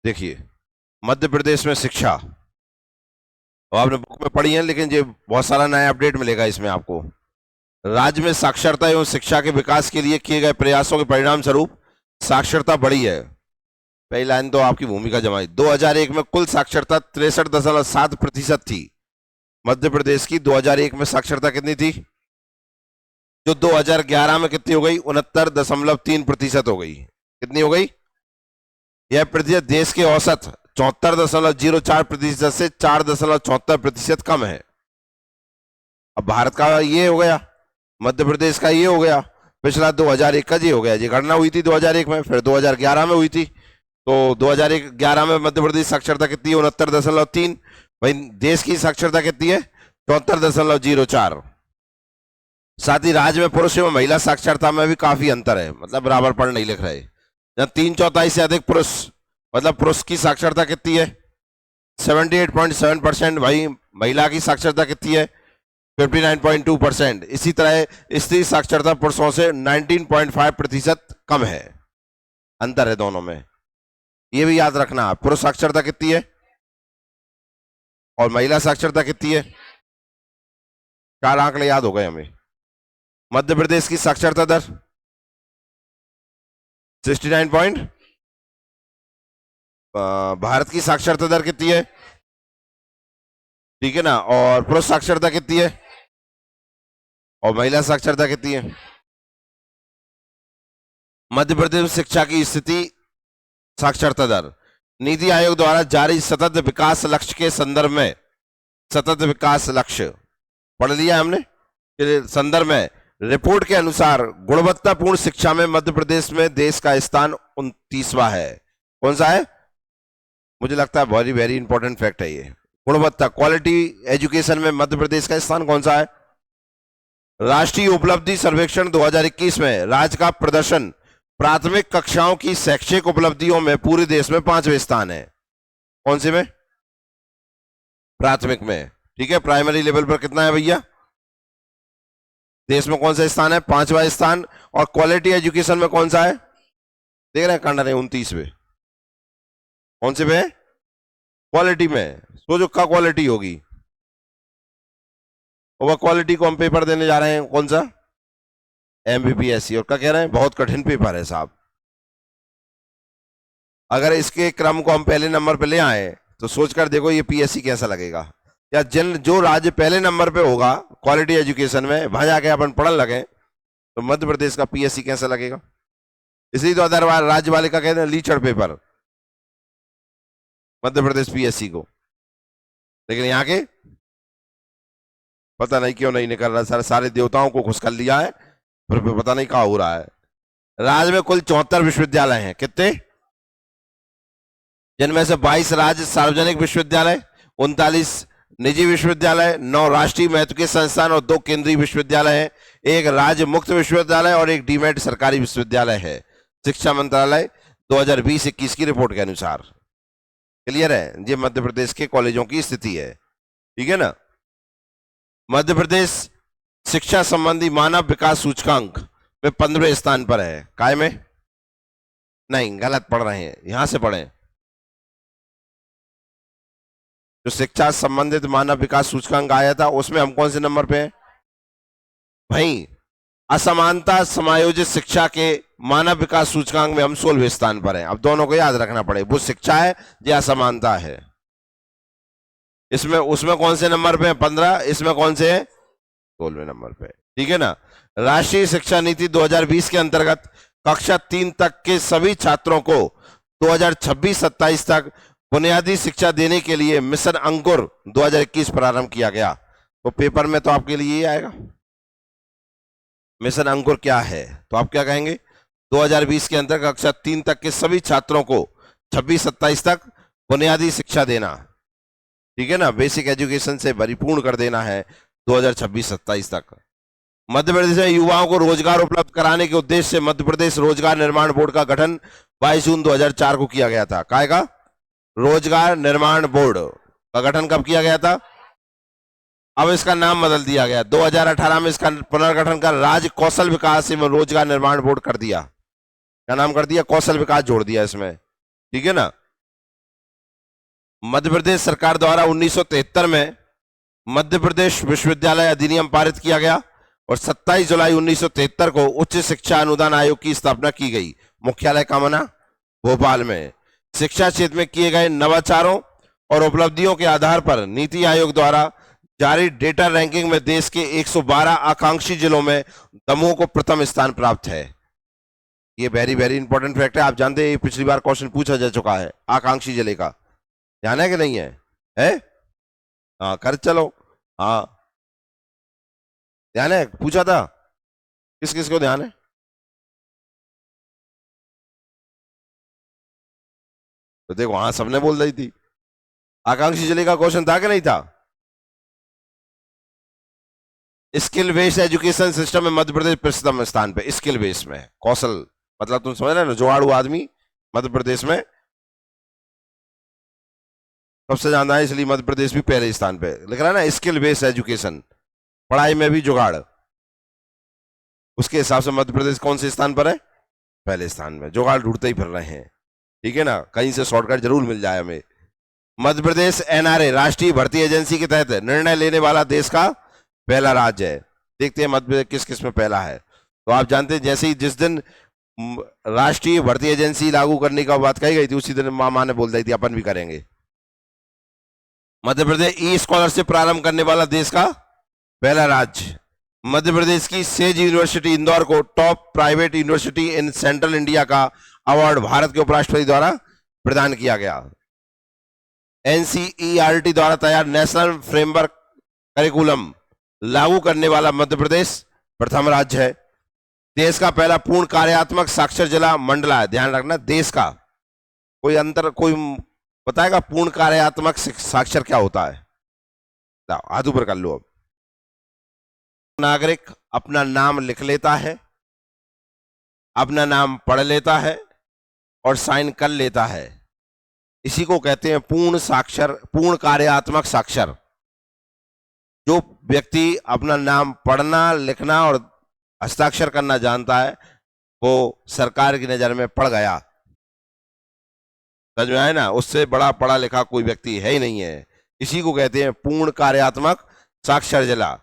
देखिए, मध्य प्रदेश में शिक्षा, और आपने बुक में पढ़ी है, लेकिन ये बहुत सारा नया अपडेट मिलेगा इसमें आपको। राज्य में साक्षरता एवं शिक्षा के विकास के लिए किए गए प्रयासों के परिणाम स्वरूप साक्षरता बढ़ी है। पहली लाइन तो आपकी भूमिका जमाई। 2001 में कुल साक्षरता 63.7% थी। मध्य प्रदेश की 2001 में साक्षरता कितनी थी? जो 2011 में कितनी हो गई? 69.3% हो गई। कितनी हो गई? यह प्रतिशत देश के औसत 74.04% से 4.74% कम है। अब भारत का ये हो गया, मध्य प्रदेश का ये हो गया, पिछला 2001 का ये हो गया। ये घटना हुई थी 2001 में, फिर 2011 में हुई थी। तो 2011 में मध्य प्रदेश साक्षरता कितनी है? 69.3। भाई देश की साक्षरता कितनी है? 74.04। साथ ही राज्य में पुरुष एवं महिला साक्षरता में भी काफी अंतर है, मतलब बराबर पढ़ नहीं लिख रहे। जहां 3/4 से अधिक पुरुष, मतलब पुरुष की साक्षरता कितनी है? 78.7%। भाई महिला की साक्षरता कितनी है? 59.2%। इसी तरह स्त्री साक्षरता पुरुषों से 19.5% कम है। अंतर है दोनों में, ये भी याद रखना। पुरुष साक्षरता कितनी है और महिला साक्षरता कितनी है? 4 आंकड़े याद हो गए हमें। मध्य प्रदेश की साक्षरता दर 69 भारत की साक्षरता दर कितनी है? ठीक है ना। और पुरुष साक्षरता कितनी है और महिला साक्षरता कितनी है? मध्य प्रदेश में शिक्षा की स्थिति, साक्षरता दर, नीति आयोग द्वारा जारी सतत विकास लक्ष्य के संदर्भ में, सतत विकास लक्ष्य पढ़ लिया हमने के संदर्भ में रिपोर्ट के अनुसार गुणवत्तापूर्ण शिक्षा में मध्य प्रदेश में देश का स्थान 29वां है। कौन सा है? मुझे लगता है वेरी वेरी इंपॉर्टेंट फैक्ट है ये। गुणवत्ता, क्वालिटी एजुकेशन में मध्य प्रदेश का स्थान कौन सा है? राष्ट्रीय उपलब्धि सर्वेक्षण 2021 में राज्य का प्रदर्शन प्राथमिक कक्षाओं की शैक्षिक उपलब्धियों में पूरे देश में 5वें स्थान है। कौन से में? प्राथमिक में। ठीक है, प्राइमरी लेवल पर कितना है भैया? देश में कौन सा स्थान है? 5वां स्थान। और क्वालिटी एजुकेशन में कौन सा है? देख रहे हैं कांडा ने 29वें। कौन से में? क्वालिटी में। सोचो क्या क्वालिटी होगी। और वह क्वालिटी को हम पेपर देने जा रहे हैं, कौन सा? एमबीपीएससी। और क्या कह रहे हैं? बहुत कठिन पेपर है साहब। अगर इसके क्रम को हम पहले नंबर पे ले आए तो सोचकर देखो ये पीएससी कैसा लगेगा। या जो राज्य पहले नंबर पे होगा क्वालिटी एजुकेशन में, वहां जाके अपन पढ़ने लगे तो मध्य प्रदेश का पीएससी कैसा लगेगा। इसलिए तो अदर राज्य वाले का कहते हैं लीचड़ पेपर मध्य प्रदेश पीएससी को। लेकिन यहाँ के पता नहीं क्यों नहीं निकल रहा। सारे देवताओं को खुश कर लिया है, फिर पता नहीं क्या हो रहा है। राज्य में कुल 74 विश्वविद्यालय हैं। कितने? जिनमें से 22 राज्य सार्वजनिक विश्वविद्यालय, 39 निजी विश्वविद्यालय, 9 राष्ट्रीय महत्व के संस्थान और 2 केंद्रीय विश्वविद्यालय हैं। एक राज्य मुक्त विश्वविद्यालय और एक डीमेट सरकारी विश्वविद्यालय है, शिक्षा मंत्रालय 2020-21 की रिपोर्ट के अनुसार। क्लियर है? ये मध्य प्रदेश के कॉलेजों की स्थिति है। ठीक है ना। मध्य प्रदेश शिक्षा संबंधी मानव विकास सूचकांक में 15वें स्थान पर है। काय में? नहीं, गलत पढ़ रहे हैं, यहां से पढ़ें। जो शिक्षा संबंधित मानव विकास सूचकांक आया था उसमें हम कौन से नंबर पे हैं भाई? असमानता समायोजित शिक्षा के मानव विकास सूचकांक में हम 16वें स्थान पर हैं। अब दोनों को याद रखना पड़े, वो शिक्षा है या असमानता है। इसमें उसमें कौन से नंबर पे है? 15। इसमें कौन से है? 16वें नंबर पे। ठीक है ना। राष्ट्रीय शिक्षा नीति 2020 के अंतर्गत कक्षा 3 तक के सभी छात्रों को 2026-27 तक बुनियादी शिक्षा देने के लिए मिशन अंकुर 2021 प्रारंभ किया गया। तो पेपर में तो आपके लिए ये आएगा, मिशन अंकुर क्या है, तो आप क्या कहेंगे? 2020 के अंतर्गत कक्षा 3 तक के सभी छात्रों को 26-27 तक बुनियादी शिक्षा देना। ठीक है ना, बेसिक एजुकेशन से परिपूर्ण कर देना है 2026-27 तक। मध्य प्रदेश में युवाओं को रोजगार उपलब्ध कराने के उद्देश्य से मध्य प्रदेश रोजगार निर्माण बोर्ड का गठन 22 जून 2004 को किया गया था। काय का? रोजगार निर्माण बोर्ड का गठन कब किया गया था? अब इसका नाम बदल दिया गया। 2018 में इसका पुनर्गठन कर राज्य कौशल विकास एवं रोजगार निर्माण बोर्ड कर दिया। क्या नाम कर दिया? कौशल विकास जोड़ दिया इसमें। ठीक है ना। मध्य प्रदेश सरकार द्वारा 1973 में मध्य प्रदेश विश्वविद्यालय अधिनियम पारित किया गया और 27 जुलाई 1973 को उच्च शिक्षा अनुदान आयोग की स्थापना की गई। मुख्यालय कहाँ बना? भोपाल में। शिक्षा क्षेत्र में किए गए नवाचारों और उपलब्धियों के आधार पर नीति आयोग द्वारा जारी डेटा रैंकिंग में देश के 112 आकांक्षी जिलों में दमोह को प्रथम स्थान प्राप्त है। ये वेरी वेरी इंपॉर्टेंट फैक्ट है। आप जानते हैं पिछली बार क्वेश्चन पूछा जा चुका है आकांक्षी जिले का, ध्यान है कि नहीं है? हाँ कर चलो। हाँ ध्यान है, पूछा था। किस किस को ध्यान है? तो देखो हाँ सबने बोल रही थी। आकांक्षी जिले का क्वेश्चन था कि नहीं था? स्किल बेस्ड एजुकेशन सिस्टम में मध्य प्रदेश प्रथम स्थान पे। स्किल बेस्ड में कौशल मतलब तुम समझ रहे हो ना, जुगाड़ू आदमी मध्य प्रदेश में सबसे ज्यादा है, इसलिए मध्य प्रदेश भी पहले स्थान पे लिख रहा है ना। स्किल बेस्ड एजुकेशन, पढ़ाई में भी जुगाड़, उसके हिसाब से मध्य प्रदेश कौन से स्थान पर है? पहले स्थान में। जुगाड़ ढूंढते ही फिर रहे हैं, ठीक है ना, कहीं से शॉर्टकट जरूर मिल जाए हमें। मध्य प्रदेश एनआरए राष्ट्रीय भर्ती एजेंसी के तहत निर्णय लेने वाला देश का पहला राज्य है। देखते हैं मध्य प्रदेश किस किस में पहला है। तो आप जानते हैं जैसे ही जिस दिन राष्ट्रीय भर्ती एजेंसी लागू करने का बात कही गई थी उसी दिन मामा ने बोल दी थी अपन भी करेंगे। मध्य प्रदेश ई स्कॉलरशिप प्रारंभ करने वाला देश का पहला राज्य। मध्य प्रदेश की सेज यूनिवर्सिटी इंदौर को top private university in central India का अवार्ड भारत के उपराष्ट्रपति द्वारा प्रदान किया गया। एनसीईआरटी द्वारा तैयार नेशनल फ्रेमवर्क करिकुलम लागू करने वाला मध्य प्रदेश प्रथम राज्य है। देश का पहला पूर्ण कार्यात्मक साक्षर जिला मंडला है। ध्यान रखना, देश का कोई अंतर कोई बताएगा पूर्ण कार्यात्मक साक्षर क्या होता है? हाथ ऊपर कर लो। अब नागरिक अपना नाम लिख लेता है, अपना नाम पढ़ लेता है और साइन कर लेता है, इसी को कहते हैं पूर्ण साक्षर, पूर्ण कार्यात्मक साक्षर। जो व्यक्ति अपना नाम पढ़ना लिखना और हस्ताक्षर करना जानता है वो सरकार की नजर में पढ़ गया। समझ में आए ना? उससे बड़ा पढ़ा लिखा कोई व्यक्ति है ही नहीं है। इसी को कहते हैं पूर्ण कार्यात्मक साक्षर जिला।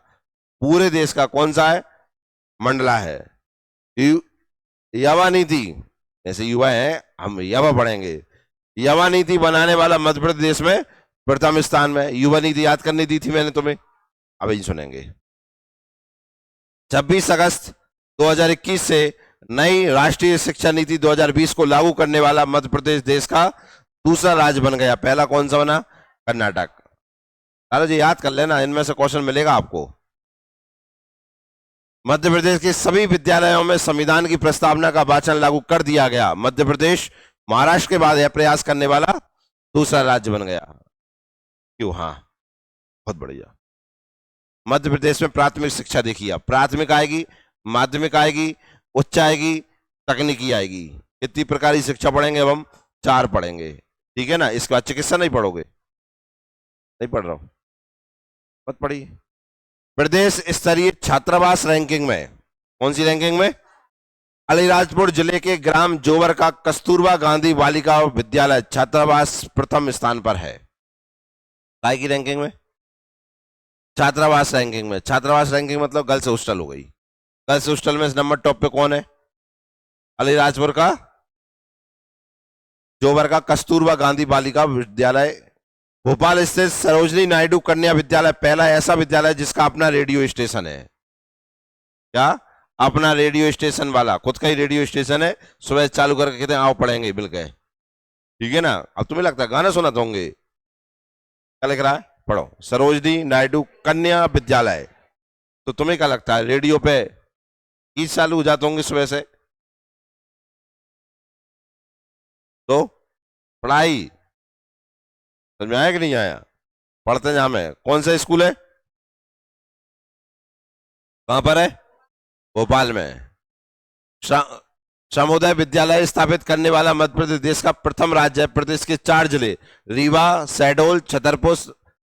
पूरे देश का कौन सा है? मंडला है। युवा नीति, ऐसे युवा है हम युवा पढ़ेंगे, युवा नीति बनाने वाला मध्य प्रदेश में प्रथम स्थान में। युवा नीति याद करने दी थी मैंने तुम्हें, अब ही सुनेंगे। 26 अगस्त 2021 से नई राष्ट्रीय शिक्षा नीति 2020 को लागू करने वाला मध्य प्रदेश देश का दूसरा राज्य बन गया। पहला कौन सा बना? कर्नाटक। अरे जी याद कर लेना, इनमें से क्वेश्चन मिलेगा आपको। मध्य प्रदेश के सभी विद्यालयों में संविधान की प्रस्तावना का वाचन लागू कर दिया गया। मध्य प्रदेश महाराष्ट्र के बाद यह प्रयास करने वाला दूसरा राज्य बन गया। क्यों? हाँ बहुत बढ़िया। मध्य प्रदेश में प्राथमिक शिक्षा देखिए, अब प्राथमिक आएगी, माध्यमिक आएगी, उच्च आएगी, तकनीकी आएगी। कितनी प्रकार की शिक्षा पढ़ेंगे? अब हम 4 पढ़ेंगे, ठीक है ना। इसके बाद चिकित्सा नहीं पढ़ोगे? नहीं पढ़ रहा हूं, मत पढ़िए। प्रदेश स्तरीय छात्रावास रैंकिंग में, कौन सी रैंकिंग में? अलीराजपुर जिले के ग्राम जोवर का कस्तूरबा गांधी बालिका विद्यालय छात्रावास प्रथम स्थान पर है। काय की रैंकिंग में? छात्रावास रैंकिंग में। छात्रावास रैंकिंग मतलब गर्ल्स हॉस्टल हो गई। गर्ल्स हॉस्टल में नंबर टॉप पे कौन है? अलीराजपुर का जोवर का कस्तूरबा गांधी बालिका विद्यालय। भोपाल स्थित सरोजनी नायडू कन्या विद्यालय पहला ऐसा विद्यालय जिसका अपना रेडियो स्टेशन है। क्या? अपना रेडियो स्टेशन वाला, खुद का ही रेडियो स्टेशन है। सुबह चालू करके कहते हैं आओ पढ़ेंगे मिल गए, ठीक है ना। अब तुम्हें लगता है गाना सुना होंगे, क्या लिख रहा है? पढ़ो, सरोजनी नायडू कन्या विद्यालय। तो तुम्हें क्या लगता है रेडियो पे गीत चालू हो जाते होंगे सुबह से? तो पढ़ाई समझ में आया कि नहीं आया? पढ़ते जहां में। कौन सा स्कूल है? कहां पर है? भोपाल में। श्रमोदय विद्यालय स्थापित करने वाला मध्य प्रदेश देश का प्रथम राज्य है। प्रदेश के 4 जिले रीवा, शहडोल, छतरपुर,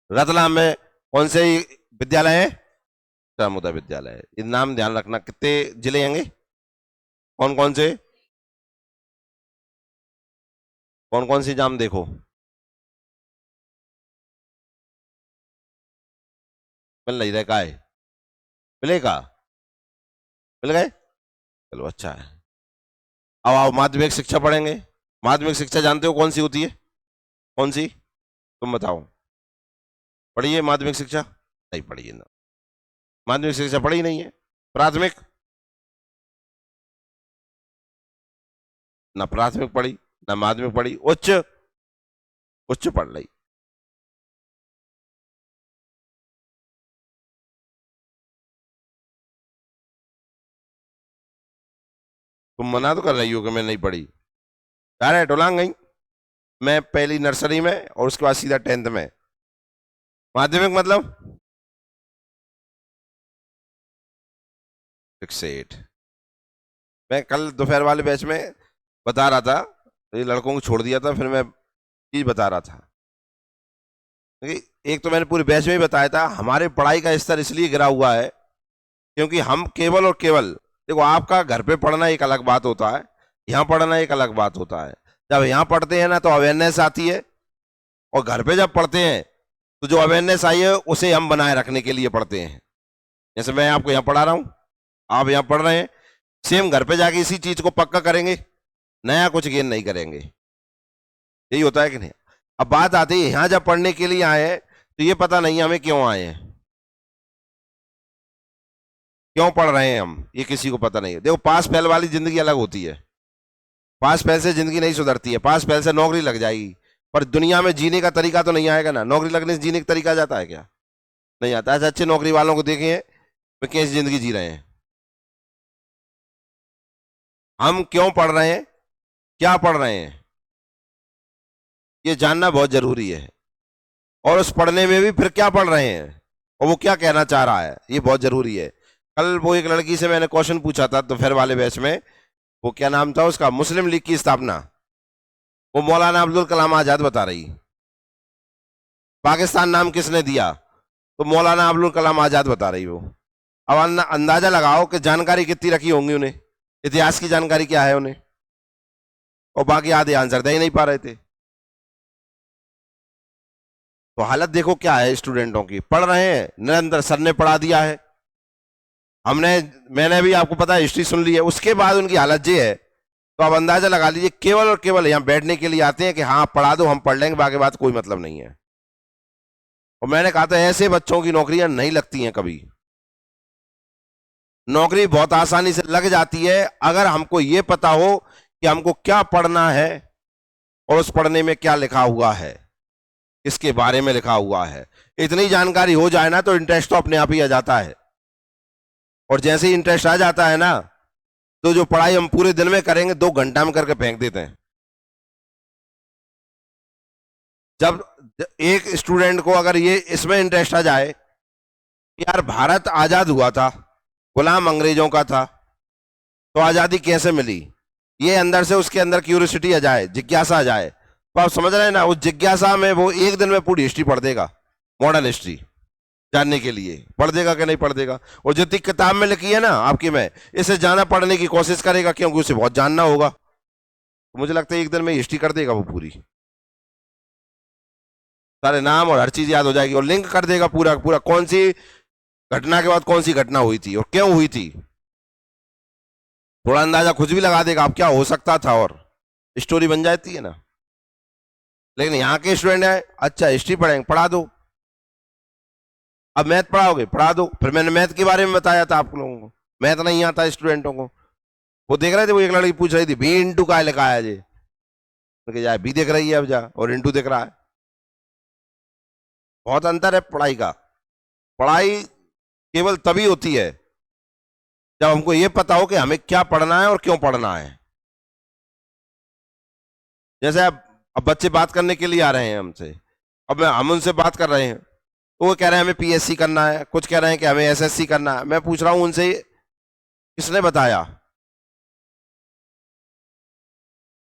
रतलाम में कौन से विद्यालय है? श्रमोदय विद्यालय। ये नाम ध्यान रखना। कितने जिले होंगे? कौन कौन से? कौन कौन सी? नाम देखो, मिल नहीं रहा का है, मिलेगा, मिल गए, चलो अच्छा है। अब आओ माध्यमिक शिक्षा पढ़ेंगे। माध्यमिक शिक्षा जानते हो कौन सी होती है, कौन सी, तुम बताओ, पढ़ी है माध्यमिक शिक्षा, नहीं पढ़ी है ना, माध्यमिक शिक्षा पढ़ी नहीं है। प्राथमिक, ना प्राथमिक पढ़ी, ना माध्यमिक पढ़ी, उच्च, उच्च पढ़ ली। तुम मना तो कर रही हो कि मैं नहीं पढ़ी, डायरेक्ट उलांग गई। मैं पहली नर्सरी में और उसके बाद सीधा 10th में। माध्यमिक मतलब 6 8। मैं कल दोपहर वाले बैच में बता रहा था, ये लड़कों को छोड़ दिया था, फिर मैं चीज बता रहा था। क्योंकि एक तो मैंने पूरे बैच में ही बताया था, हमारे पढ़ाई का स्तर इसलिए गिरा हुआ है क्योंकि हम केवल और केवल, देखो आपका घर पे पढ़ना एक अलग बात होता है, यहाँ पढ़ना एक अलग बात होता है। जब यहाँ पढ़ते हैं ना तो अवेयरनेस आती है, और घर पे जब पढ़ते हैं तो जो अवेयरनेस आई है उसे हम बनाए रखने के लिए पढ़ते हैं। जैसे मैं आपको यहाँ पढ़ा रहा हूँ, आप यहाँ पढ़ रहे हैं, सेम घर पे जाके इसी चीज को पक्का करेंगे, नया कुछ गेन नहीं करेंगे। यही होता है कि नहीं। अब बात आती है यहाँ जब पढ़ने के लिए आए हैं तो ये पता नहीं हमें क्यों आए हैं, क्यों पढ़ रहे हैं हम, ये किसी को पता नहीं है। देखो पास फेल वाली जिंदगी अलग होती है, पास फेल से जिंदगी नहीं सुधरती है, पास फेल से नौकरी लग जाएगी, पर दुनिया में जीने का तरीका तो नहीं आएगा ना। नौकरी लगने से जीने का तरीका जाता है क्या, नहीं आता। ऐसे अच्छे नौकरी वालों को देखे हैं वे कैसी जिंदगी जी रहे हैं। हम क्यों पढ़ रहे हैं, क्या पढ़ रहे हैं, ये जानना बहुत जरूरी है। और उस पढ़ने में भी फिर क्या पढ़ रहे हैं और वो क्या कहना चाह रहा है, ये बहुत जरूरी है। कल वो एक लड़की से मैंने क्वेश्चन पूछा था तो फिर वाले बैच में, वो क्या नाम था उसका, मुस्लिम लीग की स्थापना, वो मौलाना अब्दुल कलाम आजाद बता रही। पाकिस्तान नाम किसने दिया, तो मौलाना अब्दुल कलाम आजाद बता रही वो। अब अंदाजा लगाओ कि जानकारी कितनी रखी होंगी उन्हें, इतिहास की जानकारी क्या है उन्हें, और बाकी आधे आंसर दे ही नहीं पा रहे थे। तो हालत देखो क्या है स्टूडेंटों की, पढ़ रहे हैं निरंतर, सर ने पढ़ा दिया है, हमने, मैंने भी आपको पता है हिस्ट्री सुन ली है, उसके बाद उनकी हालत ये है। तो आप अंदाजा लगा लीजिए, केवल और केवल यहाँ बैठने के लिए आते हैं कि हाँ पढ़ा दो हम पढ़ लेंगे, बाकी बात कोई मतलब नहीं है। और मैंने कहा था ऐसे बच्चों की नौकरियां नहीं लगती हैं कभी, नौकरी बहुत आसानी से लग जाती है अगर हमको ये पता हो कि हमको क्या पढ़ना है और उस पढ़ने में क्या लिखा हुआ है, किसके बारे में लिखा हुआ है। इतनी जानकारी हो जाए ना तो इंटरेस्ट तो अपने आप ही आ जाता है। और जैसे ही इंटरेस्ट आ जाता है ना तो जो पढ़ाई हम पूरे दिन में करेंगे 2 घंटा में करके फेंक देते हैं। जब एक स्टूडेंट को अगर ये इसमें इंटरेस्ट आ जाए, यार भारत आजाद हुआ था, गुलाम अंग्रेजों का था, तो आजादी कैसे मिली, ये अंदर से उसके अंदर क्यूरियोसिटी आ जाए, जिज्ञासा आ जाए, तो आप समझ रहे हैं ना, उस जिज्ञासा में वो एक दिन में पूरी हिस्ट्री पढ़ देगा, मॉडर्न हिस्ट्री जानने के लिए पढ़ देगा कि नहीं पढ़ देगा। और जितनी किताब में लिखी है ना आपकी, में इसे जाना पढ़ने की कोशिश करेगा क्योंकि उसे बहुत जानना होगा। तो मुझे लगता है एक दिन में हिस्ट्री कर देगा वो पूरी, सारे नाम और हर चीज याद हो जाएगी, और लिंक कर देगा पूरा पूरा, कौन सी घटना के बाद कौन सी घटना हुई थी और क्यों हुई थी। थोड़ा अंदाजा खुद भी लगा देगा आप क्या हो सकता था, और स्टोरी बन जाती है ना। लेकिन यहाँ के स्टूडेंट है, अच्छा हिस्ट्री पढ़ेंगे, पढ़ा दो, अब मैथ पढ़ाओगे पढ़ा दो। फिर मैंने मैथ के बारे में बताया था आप लोगों को, मैथ नहीं आता स्टूडेंटों को। वो देख रहे थे, वो एक लड़की पूछ रही थी बी इंटू का लिखा है जी, जाए बी देख रही है अब जा, और इंटू देख रहा है। बहुत अंतर है पढ़ाई का। पढ़ाई केवल तभी होती है जब हमको ये पता हो कि हमें क्या पढ़ना है और क्यों पढ़ना है। जैसे अब बच्चे बात करने के लिए आ रहे हैं हमसे, अब हम उनसे बात कर रहे हैं तो वो कह रहे हैं हमें पीएससी करना है, कुछ कह रहे हैं कि हमें एसएससी करना है। मैं पूछ रहा हूं उनसे, किसने बताया,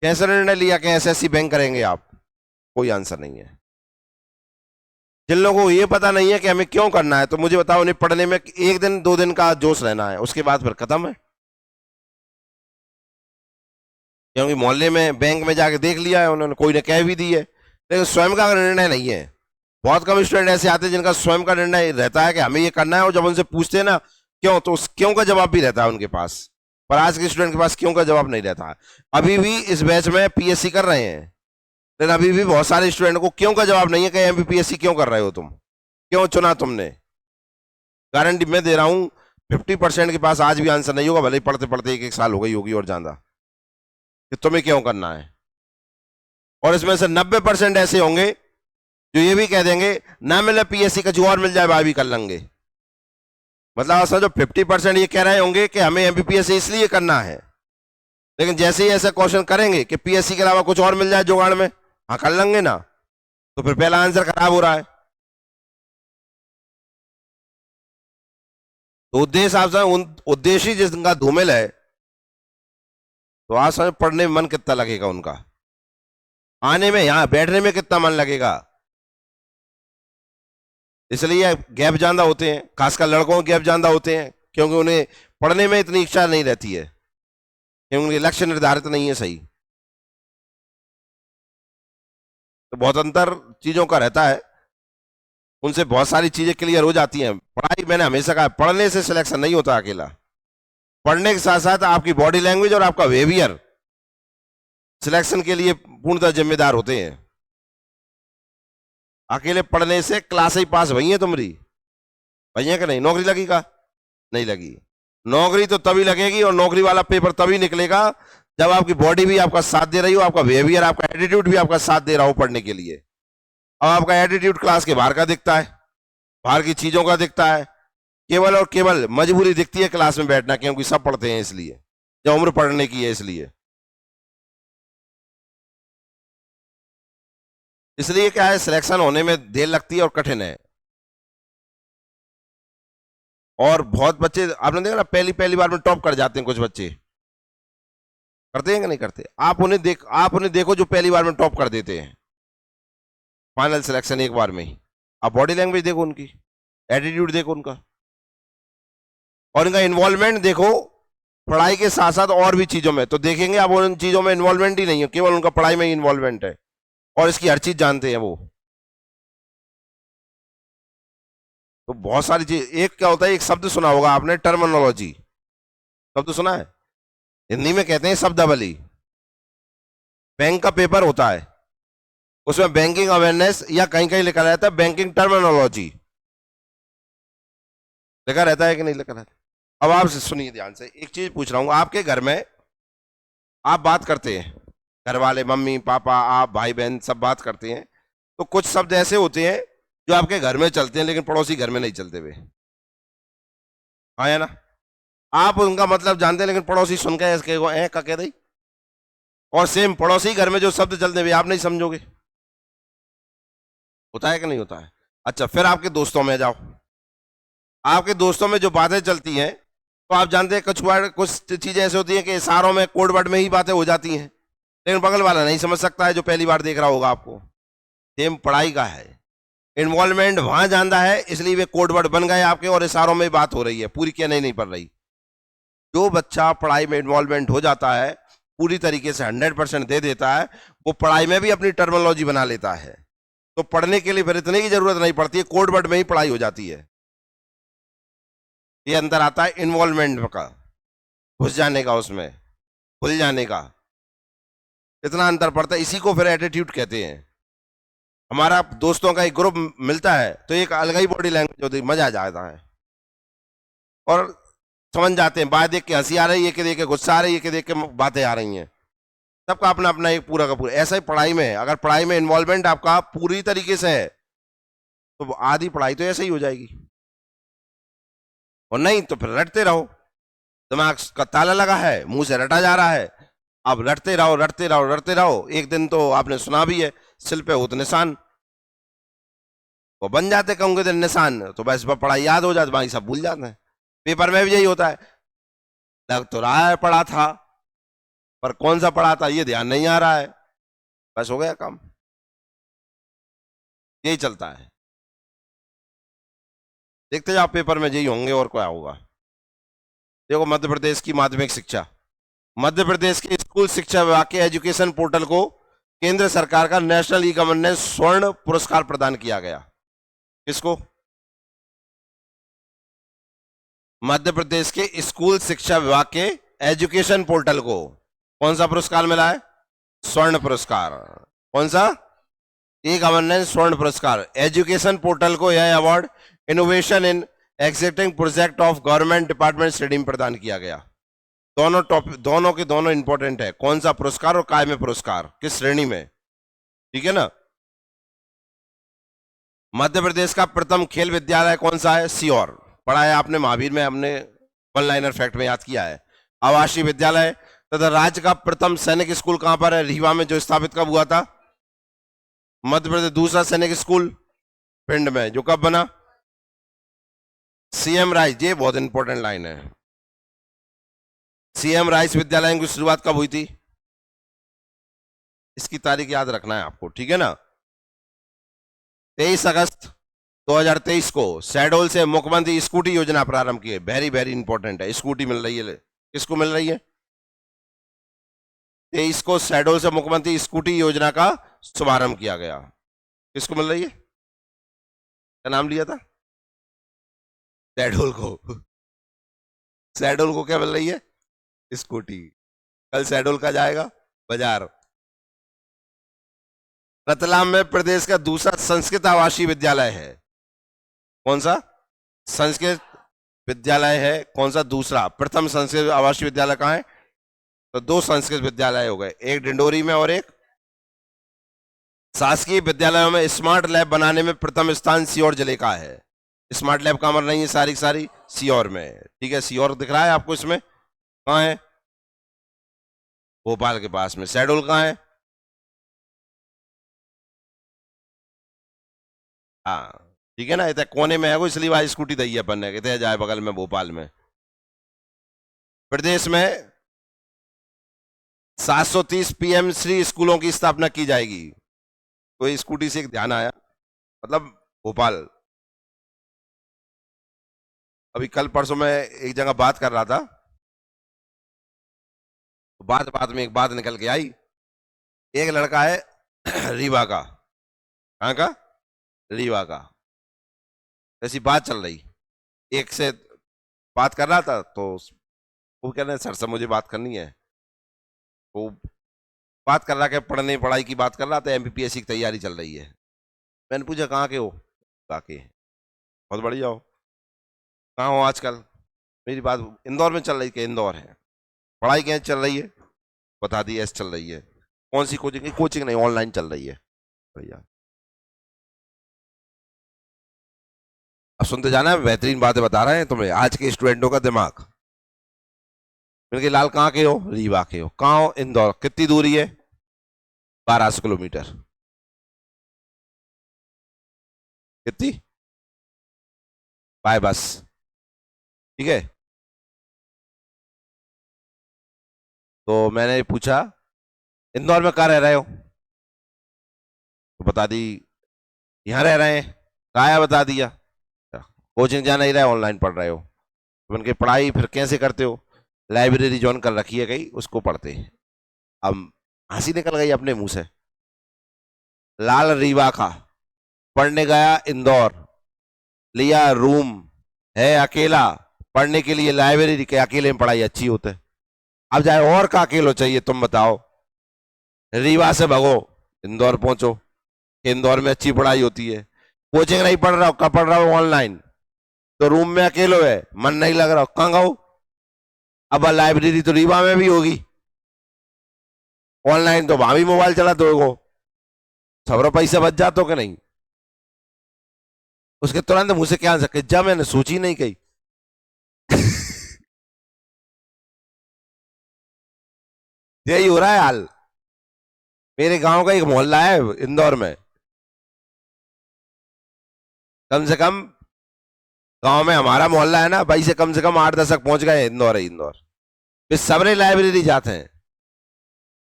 कैसे निर्णय लिया कि एसएससी बैंक करेंगे आप, कोई आंसर नहीं है। जिन लोगों को ये पता नहीं है कि हमें क्यों करना है, तो मुझे बताओ उन्हें पढ़ने में 1 दिन 2 दिन का जोश रहना है, उसके बाद फिर खत्म है। क्योंकि मोहल्ले में बैंक में जाके देख लिया है उन्होंने, कोई ने कह भी दी है, लेकिन स्वयं का निर्णय नहीं है। बहुत कम स्टूडेंट ऐसे आते हैं जिनका स्वयं का निर्णय रहता है कि हमें ये करना है, और जब उनसे पूछते हैं ना क्यों, तो उस क्यों का जवाब भी रहता है उनके पास। पर आज के स्टूडेंट के पास क्यों का जवाब नहीं रहता है। अभी भी इस बैच में पीएससी कर रहे हैं, लेकिन अभी भी बहुत सारे स्टूडेंट को क्यों का जवाब नहीं है कि एमपीपीएससी क्यों कर रहे हो तुम, क्यों चुना तुमने। गारंटी मैं दे रहा हूं 50% के पास आज भी आंसर नहीं होगा, भले ही पढ़ते पढ़ते एक एक साल हो गई होगी और ज्यादा, कि तुम्हें क्यों करना है। और इसमें से 90% ऐसे होंगे जो ये भी कह देंगे ना मिले पीएससी का, जो और मिल जाए वह भी कर लेंगे। मतलब असल जो 50% ये कह रहे होंगे कि हमें एमपीपीएससी इसलिए करना है, लेकिन जैसे ही ऐसा क्वेश्चन करेंगे कि पीएससी के अलावा कुछ और मिल जाए जुगाड़ में, हाँ कर लेंगे ना, तो फिर पहला आंसर खराब हो रहा है। तो उद्देश्य आप उन उद्देश्य जिनका धूमिल है, तो आज समझ पढ़ने में मन कितना लगेगा उनका, आने में यहां बैठने में कितना मन लगेगा। इसलिए गैप ज्यादा होते हैं, खासकर लड़कों के गैप ज्यादा होते हैं, क्योंकि उन्हें पढ़ने में इतनी इच्छा नहीं रहती है, क्योंकि उनके लक्ष्य निर्धारित नहीं है सही। तो बहुत अंतर चीजों का रहता है, उनसे बहुत सारी चीजें क्लियर हो जाती हैं। पढ़ाई, मैंने हमेशा कहा, पढ़ने से सिलेक्शन नहीं होता अकेला, पढ़ने के साथ साथ आपकी बॉडी लैंग्वेज और आपका बिहेवियर सिलेक्शन के लिए पूर्णतः जिम्मेदार होते हैं। अकेले पढ़ने से क्लास ही पास भई है तुम्हारी, भैया कि नहीं, नौकरी लगी का नहीं लगी। नौकरी तो तभी लगेगी और नौकरी वाला पेपर तभी निकलेगा जब आपकी बॉडी भी आपका साथ दे रही हो, आपका बिहेवियर, आपका एटीट्यूड भी आपका साथ दे रहा हो पढ़ने के लिए। अब आपका एटीट्यूड क्लास के बाहर का दिखता है, बाहर की चीजों का दिखता है, केवल और केवल मजबूरी दिखती है क्लास में बैठना, क्योंकि सब पढ़ते हैं इसलिए, जब उम्र पढ़ने की है इसलिए। इसलिए क्या है, सिलेक्शन होने में देर लगती है और कठिन है। और बहुत बच्चे आपने देखा ना, पहली पहली बार में टॉप कर जाते हैं, कुछ बच्चे करते हैं कि नहीं करते। आप उन्हें देखो जो पहली बार में टॉप कर देते हैं फाइनल सिलेक्शन एक बार में ही। आप बॉडी लैंग्वेज देखो उनकी, एटीट्यूड देखो उनका, और इनका इन्वॉल्वमेंट देखो पढ़ाई के साथ साथ और भी चीजों में, तो देखेंगे आप उन चीजों में इन्वॉल्वमेंट ही नहीं है, केवल उनका पढ़ाई में ही इन्वॉल्वमेंट है, और इसकी हर चीज जानते हैं वो। तो बहुत सारी चीज, एक क्या होता है, एक शब्द सुना होगा आपने, टर्मिनोलॉजी, शब्द सुना है, हिंदी में कहते हैं शब्दावली। बैंक का पेपर होता है, उसमें बैंकिंग अवेयरनेस या कहीं कहीं लिखा रहता है बैंकिंग टर्मिनोलॉजी, लिखा रहता है कि नहीं लिखा रहता। अब आप सुनिए ध्यान से, एक चीज पूछ रहा हूं, आपके घर में आप बात करते हैं, घर वाले मम्मी पापा आप भाई बहन सब बात करते हैं, तो कुछ शब्द ऐसे होते हैं जो आपके घर में चलते हैं लेकिन पड़ोसी घर में नहीं चलते हुए, हाँ या ना। आप उनका मतलब जानते हैं लेकिन पड़ोसी सुन के ऐसे कह दई, और सेम पड़ोसी घर में जो शब्द चलते हुए आप नहीं समझोगे। होता है कि नहीं होता है। अच्छा, फिर आपके दोस्तों में जाओ, आपके दोस्तों में जो बातें चलती हैं, तो आप जानते हैं कुछ चीजें ऐसी होती हैं कि इशारों में, कोड वर्ड में ही बातें हो जाती हैं, लेकिन बगल वाला नहीं समझ सकता है जो पहली बार देख रहा होगा आपको। सेम पढ़ाई का है, इन्वॉल्वमेंट वहां ज्यादा है, इसलिए वे कोड वर्ड बन गए आपके, और इशारों में बात हो रही है, पूरी क्या नहीं पढ़ रही। जो बच्चा पढ़ाई में इन्वॉल्वमेंट हो जाता है, पूरी तरीके से 100% दे देता है, वो पढ़ाई में भी अपनी टर्मिनोलॉजी बना लेता है, तो पढ़ने के लिए फिर इतने की जरूरत नहीं पड़ती है, कोड वर्ड में ही पढ़ाई हो जाती है। ये अंदर आता है इन्वॉल्वमेंट का, घुस जाने का, उसमें भूल जाने का, इतना अंतर पड़ता है। इसी को फिर एटीट्यूड कहते हैं। हमारा दोस्तों का एक ग्रुप मिलता है तो एक अलग ही बॉडी लैंग्वेज होती है, मजा आ जाता है, और समझ जाते हैं, बात देख के हंसी आ रही है, कि देख के गुस्सा आ रही है, कि देख के बातें आ रही हैं, सबका अपना अपना एक पूरा का पूरा। ऐसा ही पढ़ाई में है, अगर पढ़ाई में इन्वॉल्वमेंट आपका पूरी तरीके से है, तो आधी पढ़ाई तो ऐसे ही हो जाएगी, और नहीं तो फिर रटते रहो, दिमाग का ताला लगा है, मुंह से रटा जा रहा है, अब रटते रहो रटते रहो रटते रहो, एक दिन तो आपने सुना भी है, सिल पे होते निशान, वो बन जाते कहूंगे दिन निशान, तो बस पढ़ाई याद हो जाती, बाकी सब भूल जाते हैं। पेपर में भी यही होता है, लग तो रहा है पढ़ा था, पर कौन सा पढ़ा था ये ध्यान नहीं आ रहा है, बस हो गया काम। यही चलता है, देखते जाओ पेपर में यही होंगे, और क्या होगा। देखो, मध्य प्रदेश की माध्यमिक शिक्षा, मध्य प्रदेश के स्कूल शिक्षा विभाग के एजुकेशन पोर्टल को केंद्र सरकार का नेशनल ई गवर्नेंस स्वर्ण पुरस्कार प्रदान किया गया। किसको? मध्य प्रदेश के स्कूल शिक्षा विभाग के एजुकेशन पोर्टल को कौन सा पुरस्कार मिला है? स्वर्ण पुरस्कार। कौन सा? ई गवर्नेंस स्वर्ण पुरस्कार। एजुकेशन पोर्टल को यह award innovation in executing project of government department श्रेणी में प्रदान किया गया। दोनों टॉपिक, दोनों के दोनों इंपॉर्टेंट है। कौन सा पुरस्कार और काय में पुरस्कार, किस श्रेणी में? ठीक है ना। मध्य प्रदेश का प्रथम खेल विद्यालय कौन सा है? सीहोर। पढ़ा है आपने महावीर में, हमने वन लाइनर फैक्ट में याद किया है। आवासीय विद्यालय तथा राज्य का प्रथम सैनिक स्कूल कहां पर है? रीवा में, जो स्थापित कब हुआ था? मध्य प्रदेश। दूसरा सैनिक स्कूल पिंड में, जो कब बना? CM rice. ये बहुत इंपॉर्टेंट लाइन है। सीएम राइस विद्यालय की शुरुआत कब हुई थी? इसकी तारीख याद रखना है आपको, ठीक है ना। 23 अगस्त 2023 को शहडोल से मुख्यमंत्री स्कूटी योजना प्रारंभ की है। वेरी वेरी इंपॉर्टेंट है। स्कूटी मिल रही है, किसको मिल रही है? 23 को शहडोल से मुख्यमंत्री स्कूटी योजना का शुभारंभ किया गया। किसको मिल रही है? क्या नाम लिया था? शहडोल को। शहडोल को क्या मिल रही है? स्कूटी। कल शहडोल का जाएगा बाजार। रतलाम में प्रदेश का दूसरा संस्कृत आवासीय विद्यालय है। कौन सा? संस्कृत विद्यालय है। कौन सा? दूसरा। प्रथम संस्कृत आवासीय विद्यालय कहां है? तो दो संस्कृत विद्यालय हो गए, एक डिंडोरी में और एक। शासकीय विद्यालयों में स्मार्ट लैब बनाने में प्रथम स्थान सीहोर जिले का है। स्मार्ट लैब कहां बन रही है? सारी सारी सीहोर में। ठीक है, सीहोर दिख रहा है आपको इसमें? कहां है? भोपाल के पास में। शहडोल कहां है? हाँ ठीक है ना, इतने कोने में है वो, इसलिए वहां स्कूटी दी है अपन ने, इतने जाए बगल में भोपाल में। प्रदेश में 730 पीएम श्री स्कूलों की स्थापना की जाएगी। कोई स्कूटी से एक ध्यान आया, मतलब भोपाल। अभी कल परसों में एक जगह बात कर रहा था, तो बात बात में एक बात निकल के आई। एक लड़का है रीवा का। कहाँ का? रीवा का। ऐसी बात चल रही, एक से बात कर रहा था, तो वो कह रहे हैं सर से मुझे बात करनी है। वो बात कर रहा कि पढ़ने पढ़ाई की बात कर रहा था, एमपीपीएससी की तैयारी चल रही है। मैंने पूछा कहाँ के हो? कहा के बहुत बढ़िया हो। कहाँ हो आजकल? मेरी बात इंदौर में चल रही, कि इंदौर है। पढ़ाई कैसे चल रही है? बता दी ऐसे चल रही है। कौन सी कोचिंग? कोचिंग नहीं, ऑनलाइन चल रही है। भैया अब सुनते जाना, बेहतरीन बातें बता रहे हैं तुम्हें, आज के स्टूडेंटों का दिमाग। मैंने लाल कहाँ के हो? रीवा के हो। कहाँ हो? इंदौर। कितनी दूरी है? 1200 किलोमीटर। कितनी? बाय बस। ठीक है। तो मैंने पूछा इंदौर में कहाँ रह रहे हो? तो बता दी यहाँ रह रहे हैं। कहाँ है? बता दिया। कोचिंग जा नहीं रहा है, ऑनलाइन पढ़ रहे हो। तो उनकी पढ़ाई फिर कैसे करते हो? लाइब्रेरी ज्वाइन कर रखी है कहीं, उसको पढ़ते हैं। अब हंसी निकल गई अपने मुंह से। लाल रीवा का, पढ़ने गया इंदौर, लिया रूम, है अकेला, पढ़ने के लिए लाइब्रेरी के, अकेले में पढ़ाई अच्छी होते। अब जाए और का अकेलो चाहिए, तुम बताओ। रीवा से भगो, इंदौर पहुंचो, इंदौर में अच्छी पढ़ाई होती है। कोचिंग नहीं पढ़ रहा हो, कब पढ़ रहा हो? ऑनलाइन। तो रूम में अकेलो है, मन नहीं लग रहा, कहाँ गाओ? अब लाइब्रेरी तो रीवा में भी होगी, ऑनलाइन तो वहां भी मोबाइल चला दो, सवरो पैसे बच जाते कि नहीं? उसके तुरंत मुंह से क्या आ सके, जब मैंने सोची नहीं कही। यही हो रहा है हाल। मेरे गांव का एक मोहल्ला है इंदौर में, कम से कम गांव में हमारा मोहल्ला है ना भाई, से कम 8-10 तक पहुंच गए। इंदौर है इंदौर। वे सबरे लाइब्रेरी जाते हैं,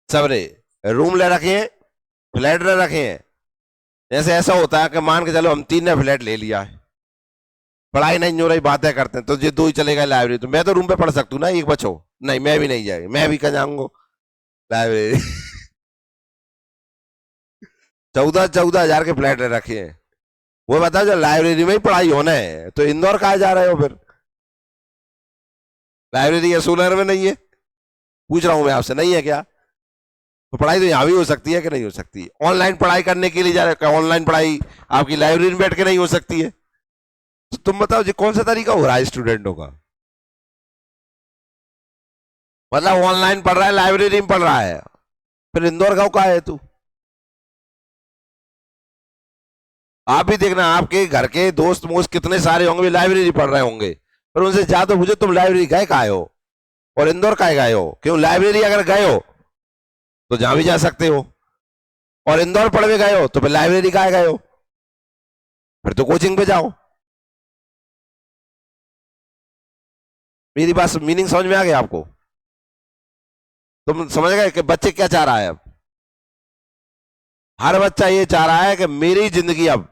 सबरे रूम ले रखे हैं, फ्लैट ले रखे हैं। जैसे ऐसा होता है कि मान के चलो हम 3 ने फ्लैट ले लिया है, पढ़ाई नहीं हो रही, बातें करते हैं, तो ये 2 ही चले गए लाइब्रेरी। तो मैं तो रूम पे पढ़ सकता हूँ ना, एक बच्चों। नहीं, मैं भी नहीं जाएगी, मैं भी कहाँ जाऊंगा लाइब्रेरी। 14-14 हजार के फ्लैट ले रखे हैं, वो बताओ, जो लाइब्रेरी में ही पढ़ाई होना है तो इंदौर कहाँ जा रहे हो फिर? लाइब्रेरी या सोलर में नहीं है? पूछ रहा हूं मैं आपसे, नहीं है क्या? तो पढ़ाई तो यहाँ भी हो सकती है कि नहीं हो सकती? ऑनलाइन पढ़ाई करने के लिए जा रहे हो, ऑनलाइन पढ़ाई आपकी लाइब्रेरी में बैठ के नहीं हो सकती है? तो तुम बताओ जी, कौन सा तरीका हो रहा है स्टूडेंटों का? मतलब ऑनलाइन पढ़ रहा है, लाइब्रेरी में पढ़ रहा है, फिर इंदौर गाँव का है तू? आप भी देखना, आपके घर के दोस्त मोस्त कितने सारे होंगे भी लाइब्रेरी पढ़ रहे होंगे, पर उनसे ज्यादा पूछो तुम लाइब्रेरी गए काहे हो और इंदौर काहे गए हो? क्यों? लाइब्रेरी अगर गए हो तो जहां भी जा सकते हो, और इंदौर पढ़ भी गए हो तो फिर लाइब्रेरी काहे गए हो? फिर तो कोचिंग पे जाओ। मेरी बात मीनिंग समझ में आ गया आपको? तुम समझ गए कि बच्चे क्या चाह रहा है अब? हर बच्चा ये चाह रहा है कि मेरी जिंदगी अब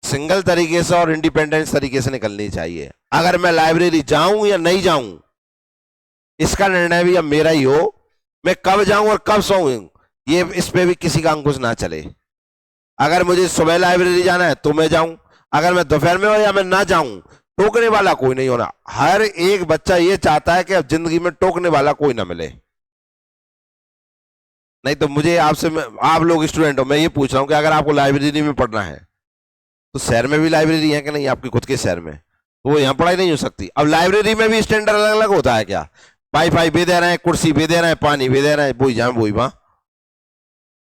सिंगल तरीके से और इंडिपेंडेंस तरीके से निकलनी चाहिए। अगर मैं लाइब्रेरी जाऊं या नहीं जाऊं, इसका निर्णय भी अब मेरा ही हो। मैं कब जाऊं और कब सोऊं, ये इस पे भी किसी का अंकुश ना चले। अगर मुझे सुबह लाइब्रेरी जाना है तो मैं जाऊं, अगर मैं दोपहर में हो या मैं ना जाऊं, टोकने वाला कोई नहीं होना। हर एक बच्चा ये चाहता है कि अब जिंदगी में टोकने वाला कोई ना मिले। नहीं तो मुझे आपसे, आप लोग स्टूडेंट हो, मैं ये पूछ रहा हूं कि अगर आपको लाइब्रेरी में पढ़ना है तो शहर में भी लाइब्रेरी है कि नहीं आपके खुद के शहर में? तो वो यहाँ पढ़ाई नहीं हो सकती? अब लाइब्रेरी में भी स्टैंडर्ड अलग अलग होता है क्या? वाईफाई भी दे रहे हैं, कुर्सी भी दे रहे हैं, पानी भी दे रहे हैं, बोई जहां बोई वहां।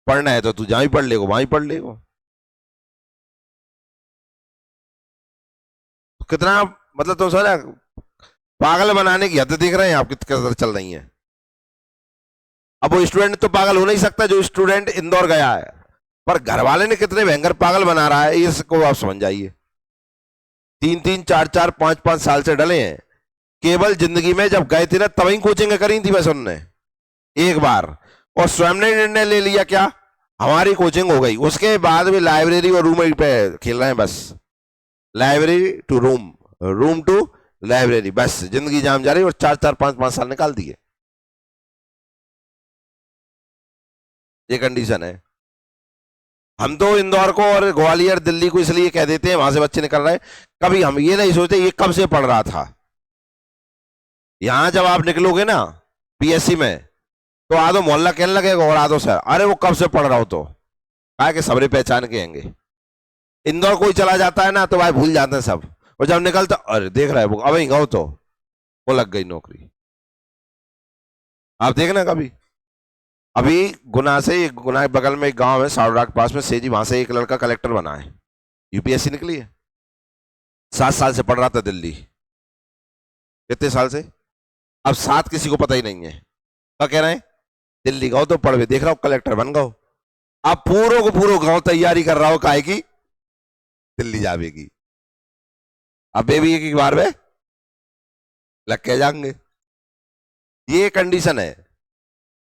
पढ़ना है तो तू जहां ही पढ़ लेगो, वहां ही पढ़ लेगो। तो कितना, मतलब तुम समझ, पागल बनाने की हद देख रहे हैं आप कितना चल रही है। अब वो स्टूडेंट तो पागल हो नहीं सकता जो स्टूडेंट इंदौर गया है, पर घर वाले ने कितने भयंकर पागल बना रहा है इसको आप समझ जाइए। 3 3 4 4 5 5 साल से डले हैं। केवल जिंदगी में जब गए थे ना तभी कोचिंग करी थी बस उनने एक बार, और स्वयं ने निर्णय ले लिया क्या हमारी कोचिंग हो गई। उसके बाद भी लाइब्रेरी और रूम पे खेल रहे हैं बस। Library to room, room to library, बस जिंदगी जाम जा रही, और 4 4 5 5 साल निकाल दिए। ये कंडीशन है। हम तो इंदौर को और ग्वालियर दिल्ली को इसलिए कह देते हैं वहां से बच्चे निकल रहे हैं, कभी हम ये नहीं सोचते ये कब से पढ़ रहा था। यहां जब आप निकलोगे ना पीएससी में, तो आधो मोहल्ला कहने लगेगा और आधो सर अरे वो कब से पढ़ रहा हो, तो कहा कि सबरे पहचान के आएंगे। इंदौर कोई चला जाता है ना तो भाई भूल जाते हैं सब, और जब निकलता अरे देख रहा है वो अब गाँव, तो वो लग गई नौकरी। आप देखना कभी, अभी गुना से, गुना के बगल में एक गांव है सावड़ा के पास में सेजी, वहां से एक लड़का कलेक्टर बना है, यूपीएससी निकली है। 7 साल से पढ़ रहा था दिल्ली। कितने साल से? अब 7 किसी को पता ही नहीं है। क्या कह रहे हैं? दिल्ली गाँव तो पढ़, देख रहा हूँ कलेक्टर बन गो। अब पूरो को पूरो गांव तैयारी कर रहा हो काहे की, दिल्ली जावेगी। अब बेबी एक बार में लग के जाएंगे। ये कंडीशन है।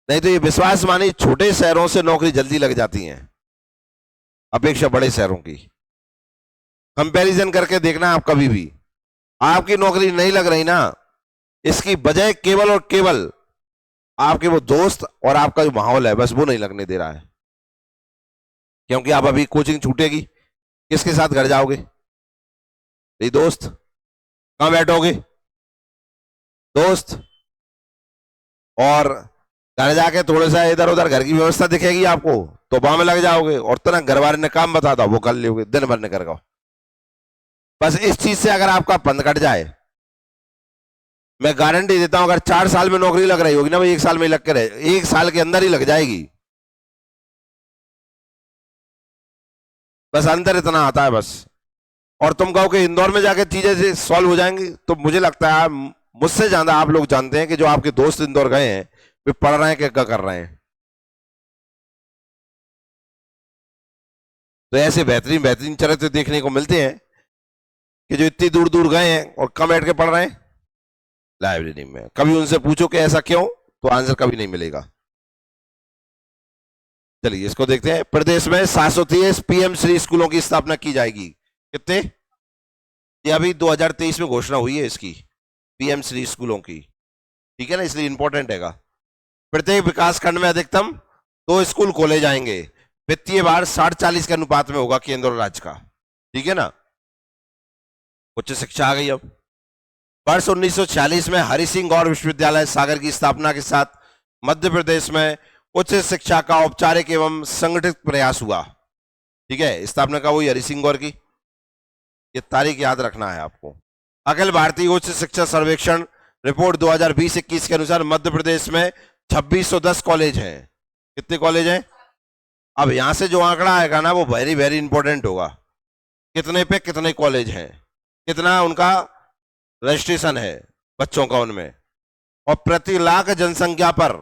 नहीं तो ये विश्वास मानी छोटे शहरों से नौकरी जल्दी लग जाती है अपेक्षा बड़े शहरों की। कंपैरिजन करके देखना आप कभी भी, आपकी नौकरी नहीं लग रही ना, इसकी वजह केवल और केवल आपके वो दोस्त और आपका जो माहौल है बस वो नहीं लगने दे रहा है। क्योंकि आप अभी कोचिंग छूटेगी, किसके साथ घर जाओगे? ये दोस्त। कहां बैठोगे? दोस्त। और घर जाके थोड़ा सा इधर उधर घर की व्यवस्था दिखेगी आपको तो वहां में लग जाओगे, और तना घर वाले ने काम बताता वो कर लोगे, दिन भर निकल गो। बस इस चीज से अगर आपका पंध कट जाए, मैं गारंटी देता हूं, अगर 4 साल में नौकरी लग रही होगी ना भाई, 1 साल में लग के रहे, 1 साल के अंदर ही लग जाएगी। बस अंतर इतना आता है बस। और तुम कहो कि इंदौर में जाके चीजें सॉल्व हो जाएंगी, तो मुझे लगता है मुझसे ज्यादा आप लोग जानते हैं कि जो आपके दोस्त इंदौर गए हैं वे पढ़ रहे हैं कि क्या कर रहे हैं। तो ऐसे बेहतरीन बेहतरीन चरित्र देखने को मिलते हैं कि जो इतनी दूर दूर गए हैं और कम बैठ के पढ़ रहे हैं लाइब्रेरी में। कभी उनसे पूछो कि ऐसा क्यों, तो आंसर कभी नहीं मिलेगा। चलिए इसको देखते हैं। प्रदेश में 730 पीएम श्री स्कूलों की स्थापना की जाएगी। कितने? ये अभी 2023 में घोषणा हुई है इसकी, पीएम श्री स्कूलों की। ठीक है ना, इसलिए इंपॉर्टेंट हैगा। प्रत्येक विकास खंड में अधिकतम 2 स्कूल खोले जाएंगे। वित्तीय भार 60-40 के अनुपात में होगा केंद्र और राज्य का। ठीक है ना। उच्च शिक्षा आ गई। अब वर्ष 1946 में हरि सिंह गौर विश्वविद्यालय सागर की स्थापना के साथ मध्य प्रदेश में उच्च शिक्षा का औपचारिक एवं संगठित प्रयास हुआ। ठीक है, स्थापना का वही हरि सिंह गौर की, ये तारीख याद रखना है आपको। अखिल भारतीय उच्च शिक्षा सर्वेक्षण रिपोर्ट 2020-21 के अनुसार मध्य प्रदेश में 2610 कॉलेज हैं। कितने कॉलेज हैं? अब यहां से जो आंकड़ा आएगा ना वो वेरी वेरी इंपॉर्टेंट होगा। कितने पे कितने कॉलेज हैं, कितना उनका रजिस्ट्रेशन है बच्चों का उनमें, और प्रति लाख जनसंख्या पर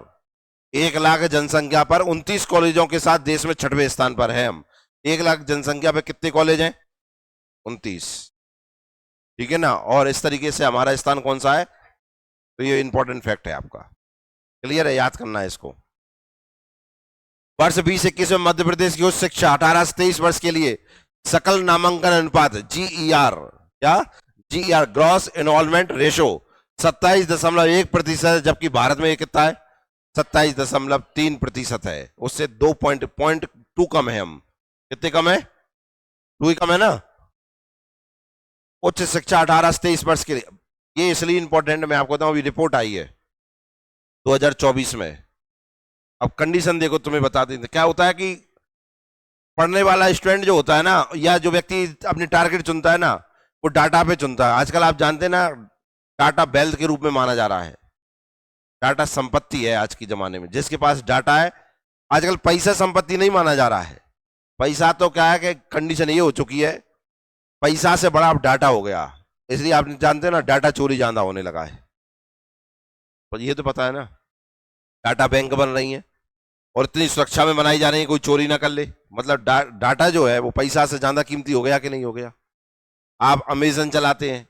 1 लाख जनसंख्या पर 29 कॉलेजों के साथ देश में 6वें स्थान पर है हम। 1 लाख जनसंख्या पे कितने कॉलेज हैं? 29। ठीक है ना। और इस तरीके से हमारा स्थान कौन सा है, तो ये इंपॉर्टेंट फैक्ट है आपका, क्लियर है, याद करना है इसको। वर्ष 2021 में मध्य प्रदेश की उच्च शिक्षा 18 से 23 वर्ष के लिए सकल नामांकन अनुपात GER, क्या GER ग्रॉस एनरोलमेंट रेशो 27.1%, जबकि भारत में ये कितना है? 27.3% है। उससे 2.2 कम है हम। कितने कम है? 2 ही कम है ना। उच्च शिक्षा 18 से 23 वर्ष के लिए, ये इसलिए इंपॉर्टेंट, मैं आपको बताऊं, अभी रिपोर्ट आई है 2024 में। अब कंडीशन देखो, तुम्हें बता दें क्या होता है कि पढ़ने वाला स्टूडेंट जो होता है ना, या जो व्यक्ति अपनी टारगेट चुनता है ना, वो डाटा पे चुनता है। आजकल आप जानते हैं ना, डाटा वेल्थ के रूप में माना जा रहा है। डाटा संपत्ति है आज के जमाने में, जिसके पास डाटा है। आजकल पैसा संपत्ति नहीं माना जा रहा है। पैसा तो क्या है कि कंडीशन ये हो चुकी है, पैसा से बड़ा अब डाटा हो गया। इसलिए आप जानते हैं ना, डाटा चोरी ज्यादा होने लगा है। पर ये तो पता है ना, डाटा बैंक बन रही है और इतनी सुरक्षा में बनाई जा रही है, कोई चोरी ना कर ले। मतलब डाटा जो है वो पैसा से ज्यादा कीमती हो गया कि नहीं हो गया। आप अमेजन चलाते हैं,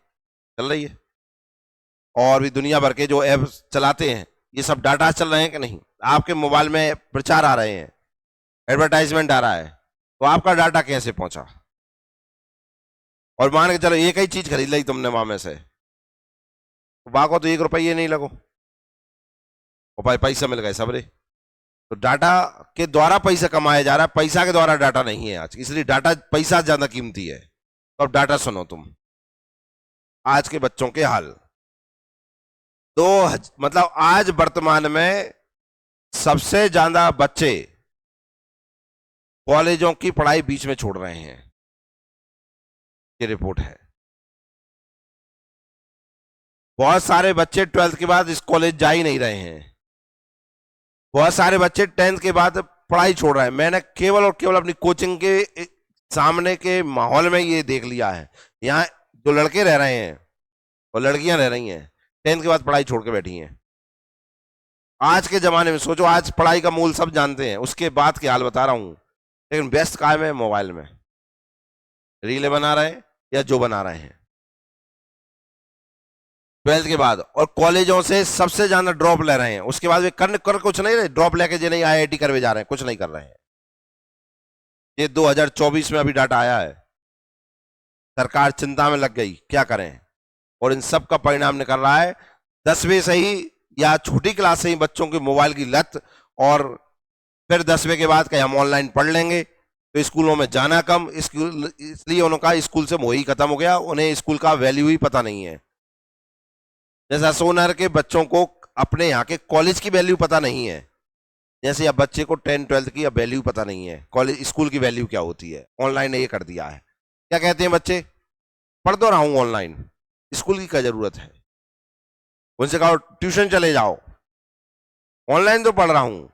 चल रही है, और भी दुनिया भर के जो ऐप चलाते हैं, ये सब डाटा चल रहे हैं कि नहीं। आपके मोबाइल में प्रचार आ रहे हैं, एडवर्टाइजमेंट आ रहा है, तो आपका डाटा कैसे पहुंचा। और मान के चलो एक ही चीज खरीद ली तुमने वहां में से, वहां को तो 1 रुपये नहीं लगो, और भाई पैसा मिल गए सबरे। तो डाटा के द्वारा पैसा कमाया जा रहा है, पैसा के द्वारा डाटा नहीं है आज, इसलिए डाटा पैसा ज्यादा कीमती है। तो अब डाटा सुनो तुम, आज के बच्चों के हाल। मतलब आज वर्तमान में सबसे ज्यादा बच्चे कॉलेजों की पढ़ाई बीच में छोड़ रहे हैं, ये रिपोर्ट है। बहुत सारे बच्चे 12th के बाद इस कॉलेज जा ही नहीं रहे हैं। बहुत सारे बच्चे 10th के बाद पढ़ाई छोड़ रहे हैं। मैंने केवल और केवल अपनी कोचिंग के सामने के माहौल में ये देख लिया है। यहाँ जो लड़के रह रहे हैं और लड़कियां रह रही हैं, 10th के बाद पढ़ाई छोड़ के बैठी हैं। आज के जमाने में सोचो, आज पढ़ाई का मूल सब जानते हैं, उसके बाद के हाल बता रहा हूं। लेकिन व्यस्त कायम है मोबाइल में, रीलें बना रहे हैं या जो बना रहे हैं 12th के बाद। और कॉलेजों से सबसे ज्यादा ड्रॉप ले रहे हैं। उसके बाद वे कर कुछ नहीं रहे, ड्रॉप लेके जो नहीं IIT करवे जा रहे हैं, कुछ नहीं कर रहे हैं। ये 2024 में अभी डाटा आया है। सरकार चिंता में लग गई, क्या करें। और इन सब का परिणाम निकल रहा है 10वीं से ही या छोटी क्लास से ही बच्चों के मोबाइल की लत, और फिर 10वीं के बाद कहीं हम ऑनलाइन पढ़ लेंगे, तो स्कूलों में जाना कम, स्कूल इसलिए उनका स्कूल से मोह ही खत्म हो गया। उन्हें स्कूल का वैल्यू ही पता नहीं है। जैसा सोनार के बच्चों को अपने यहाँ के कॉलेज की वैल्यू पता नहीं है, जैसे अब बच्चे को 10th 12th की वैल्यू पता नहीं है, कॉलेज स्कूल की वैल्यू क्या होती है। ऑनलाइन ने ये कर दिया है। क्या कहते हैं बच्चे, पढ़ तो रहा हूं ऑनलाइन, स्कूल की क्या जरूरत है। उनसे कहो ट्यूशन चले जाओ, ऑनलाइन तो पढ़ रहा हूं।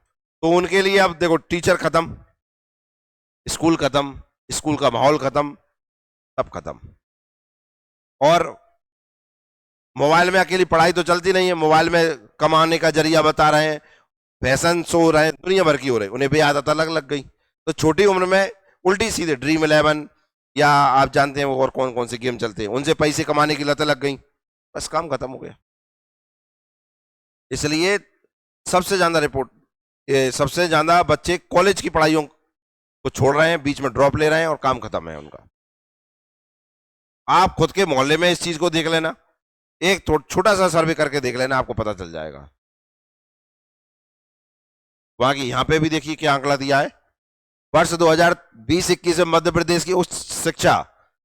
तो उनके लिए अब देखो, टीचर खत्म, स्कूल खत्म, स्कूल का माहौल खत्म, सब खत्म। और मोबाइल में अकेली पढ़ाई तो चलती नहीं है, मोबाइल में कमाने का जरिया बता रहे हैं, फैशन शो हो रहे हैं, दुनिया भर की हो रहे हैं। उन्हें भी आदत अलग लग गई, तो छोटी उम्र में उल्टी सीधे ड्रीम 11 या आप जानते हैं वो और कौन कौन से गेम चलते हैं, उनसे पैसे कमाने की लत लग गई, बस काम खत्म हो गया। इसलिए सबसे ज्यादा बच्चे कॉलेज की पढ़ाइयों को छोड़ रहे हैं, बीच में ड्रॉप ले रहे हैं, और काम खत्म है उनका। आप खुद के मोहल्ले में इस चीज को देख लेना, एक छोटा सा सर्वे करके देख लेना, आपको पता चल जाएगा। बाकी यहां पे भी देखिए क्या आंकड़ा दिया है। वर्ष 2020-21 में मध्य प्रदेश की उच्च शिक्षा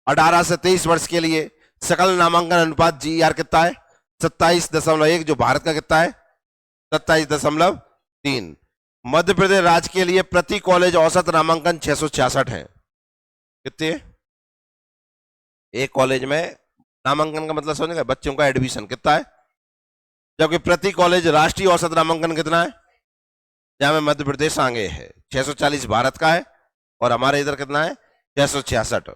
18 से 23 वर्ष के लिए सकल नामांकन अनुपात GER कितना है? 27.1, जो भारत का कितना है? 27.3। मध्य प्रदेश राज्य के लिए प्रति कॉलेज औसत नामांकन 666 है। कितने? एक कॉलेज में नामांकन का मतलब समझेगा, बच्चों का एडमिशन कितना है, जबकि प्रति कॉलेज राष्ट्रीय औसत नामांकन कितना है? जहां में मध्य प्रदेश आगे है 640 भारत का है और हमारे इधर कितना है? 666।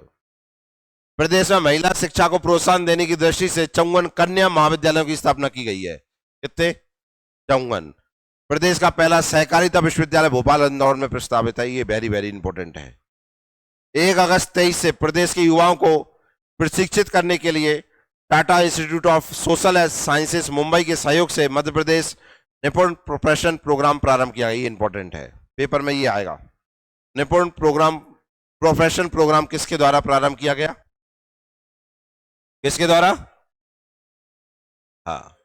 प्रदेश में महिला शिक्षा को प्रोत्साहन देने की दृष्टि से 54 कन्या महाविद्यालयों की स्थापना की गई है। कितने? 54। प्रदेश का पहला सहकारिता विश्वविद्यालय भोपाल इंदौर में प्रस्तावित है। ये वेरी वेरी इंपॉर्टेंट है। 1 अगस्त 23 से प्रदेश के युवाओं को प्रशिक्षित करने के लिए Tata institute of social sciences Mumbai के सहयोग से मध्य प्रदेश निपुण प्रोफेशन प्रोग्राम प्रारंभ किया गया। ये इंपॉर्टेंट है, पेपर में ये आएगा। निपुण प्रोफेशन प्रोग्राम किसके द्वारा प्रारंभ किया गया? किसके द्वारा? हाँ,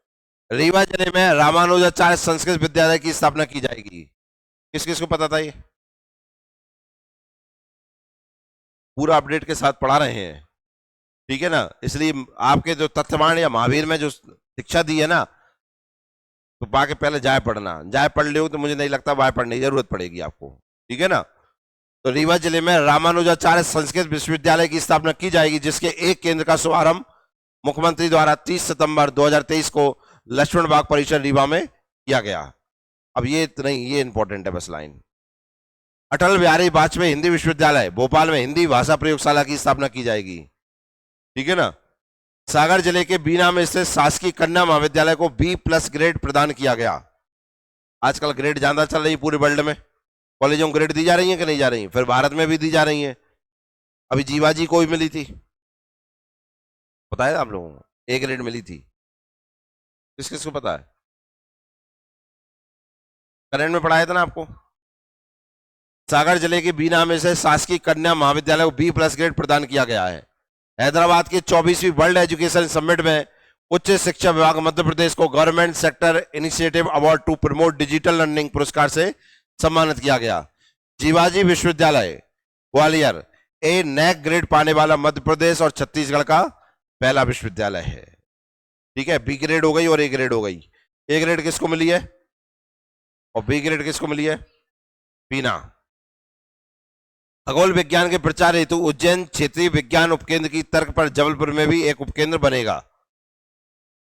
रीवा जिले में रामानुजाचार्य संस्कृत विद्यालय की स्थापना की जाएगी। किस किस को पता था? ये पूरा अपडेट के साथ पढ़ा रहे हैं, ठीक है ना। इसलिए आपके जो तत्ववान या महावीर में जो शिक्षा दी है ना, तो बाकी पहले जाए पढ़ना। जाए पढ़ लो तो मुझे नहीं लगता बाय पढ़ने की जरूरत पड़ेगी आपको, ठीक है ना। तो रीवा जिले में रामानुजाचार्य संस्कृत विश्वविद्यालय की स्थापना की जाएगी, जिसके एक केंद्र का शुभारंभ मुख्यमंत्री द्वारा 30 सितंबर 2023 को लक्ष्मण बाग परिसर रीवा में किया गया। अब ये नहीं, ये इंपॉर्टेंट है बस लाइन। अटल बिहारी वाजपेयी हिंदी विश्वविद्यालय भोपाल में हिंदी भाषा प्रयोगशाला की स्थापना की जाएगी, ठीक है ना। सागर जिले के बीना में स्थित शासकीय कन्या महाविद्यालय को B+ ग्रेड प्रदान किया गया। आजकल ग्रेड ज्यादा चल रही है पूरे वर्ल्ड में, कॉलेजों को ग्रेड दी जा रही है कि नहीं जा रही है? फिर भारत में भी दी जा रही है। अभी जीवाजी को भी मिली थी, पता है आप लोगों को? A ग्रेड मिली थी। किस किस को पता है? करंट में पढ़ाया था ना आपको। सागर जिले के बीना में से शासकीय कन्या महाविद्यालय को B+ ग्रेड प्रदान किया गया है। हैदराबाद की 24वीं वर्ल्ड एजुकेशन समिट में उच्च शिक्षा विभाग मध्य प्रदेश को government sector initiative award to promote digital learning पुरस्कार से सम्मानित किया गया। जीवाजी विश्वविद्यालय ग्वालियर NAC ग्रेड पाने वाला मध्य प्रदेश और छत्तीसगढ़ का पहला विश्वविद्यालय है, ठीक है। B ग्रेड हो गई और A ग्रेड हो गई। A ग्रेड किसको मिली है और B ग्रेड किसको मिली है? बीना। खगोल विज्ञान के प्रचार हेतु उज्जैन क्षेत्रीय विज्ञान उपकेंद्र की तर्क पर जबलपुर में भी एक उपकेंद्र बनेगा।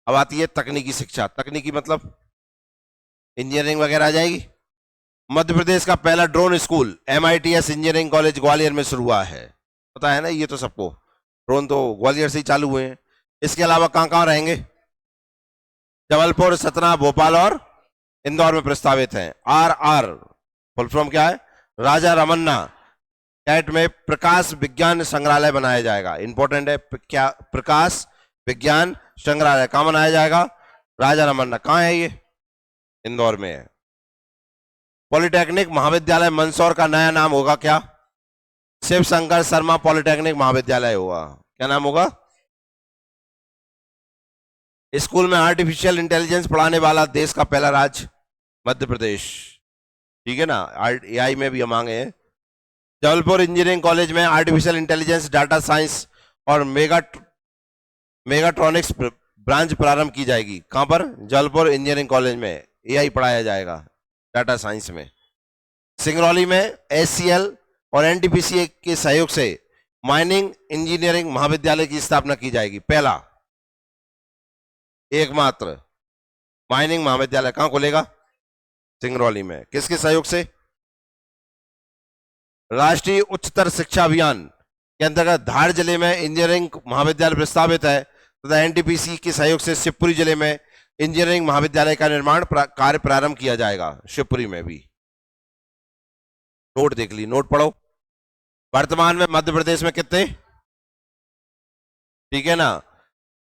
अब आती है तकनीकी शिक्षा। तकनीकी मतलब इंजीनियरिंग वगैरह आ जाएगी। मध्य प्रदेश का पहला drone school MITS engineering college Gwalior में शुरू हुआ है। पता है ना ये तो सबको, ड्रोन तो ग्वालियर से ही चालू हुए हैं। इसके अलावा कहां कहां रहेंगे? जबलपुर, सतना, भोपाल और इंदौर में प्रस्तावित हैं। RR फुल फॉर्म क्या है? राजा रमन्ना कैट में प्रकाश विज्ञान संग्रहालय बनाया जाएगा। इंपॉर्टेंट है क्या? प्रकाश विज्ञान संग्रहालय कहां बनाया जाएगा? राजा रमन्ना। कहां है ये? इंदौर में है। पॉलिटेक्निक महाविद्यालय मंदसौर का नया नाम होगा क्या? शिव शंकर शर्मा पॉलिटेक्निक महाविद्यालय होगा। क्या नाम होगा? स्कूल में आर्टिफिशियल इंटेलिजेंस पढ़ाने वाला देश का पहला राज्य मध्य प्रदेश, ठीक है ना। AI में भी हम आगे हैं। जबलपुर इंजीनियरिंग कॉलेज में आर्टिफिशियल इंटेलिजेंस, डाटा साइंस और मेगाट्रॉनिक्स ब्रांच प्रारंभ की जाएगी। कहां पर? जबलपुर इंजीनियरिंग कॉलेज में AI पढ़ाया जाएगा डाटा साइंस में। सिंगरौली में SCL और NTPC के सहयोग से माइनिंग इंजीनियरिंग महाविद्यालय की स्थापना की जाएगी। पहला एकमात्र माइनिंग महाविद्यालय कहां खुलेगा? सिंगरौली में। किसके सहयोग से? राष्ट्रीय उच्चतर शिक्षा अभियान के अंतर्गत धार जिले में इंजीनियरिंग महाविद्यालय प्रस्तावित है तथा NTPC के सहयोग से शिवपुरी जिले में इंजीनियरिंग महाविद्यालय का निर्माण कार्य प्रारंभ किया जाएगा। शिवपुरी में भी। नोट देख ली, नोट पढ़ो। वर्तमान में मध्य प्रदेश में कितने? ठीक है ना।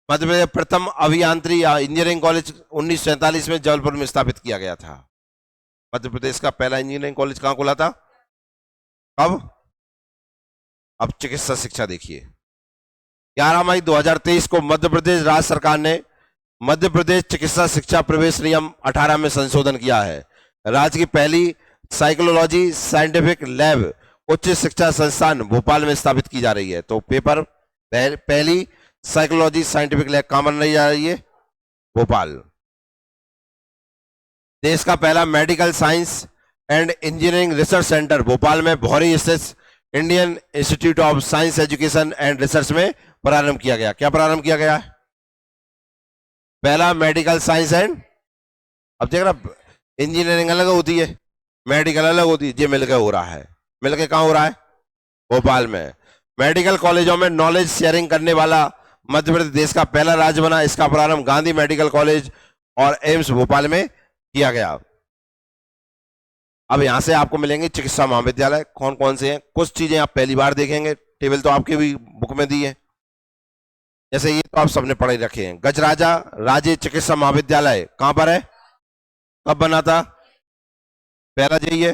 मध्य प्रदेश प्रथम अभियांत्रिकी या इंजीनियरिंग कॉलेज 1947 में जबलपुर में स्थापित किया गया था। मध्य प्रदेश का पहला इंजीनियरिंग कॉलेज कहां खुला था? अब चिकित्सा शिक्षा देखिए। 11 मई 2023 को मध्य प्रदेश राज्य सरकार ने मध्य प्रदेश चिकित्सा शिक्षा प्रवेश नियम 18 में संशोधन किया है। राज्य की पहली साइकोलॉजी साइंटिफिक लैब उच्च शिक्षा संस्थान भोपाल में स्थापित की जा रही है? तो पेपर पहली साइकोलॉजी साइंटिफिक लैब कहां बन रही जा रही है? भोपाल। देश का पहला medical science and engineering research centre Bhopal में भौरी स्थित Indian institute of science education and research में प्रारंभ किया गया। क्या प्रारंभ किया गया है? पहला मेडिकल साइंस एंड, अब देख रहा, इंजीनियरिंग अलग होती है, मेडिकल अलग होती है, ये मिलकर हो रहा है। मिलकर कहां हो रहा है? भोपाल में। मेडिकल कॉलेजों में नॉलेज शेयरिंग करने वाला मध्य प्रदेश देश का पहला राज्य बना। इसका प्रारंभ गांधी मेडिकल कॉलेज और एम्स भोपाल में किया गया। अब यहां से आपको मिलेंगे चिकित्सा महाविद्यालय कौन कौन से हैं। कुछ चीजें आप पहली बार देखेंगे, टेबल तो आपके भी बुक में दी है, जैसे ये तो आप सबने पढ़े रखे हैं। गजराजा राज्य चिकित्सा महाविद्यालय कहां पर है? कब बना था? पहला यही है।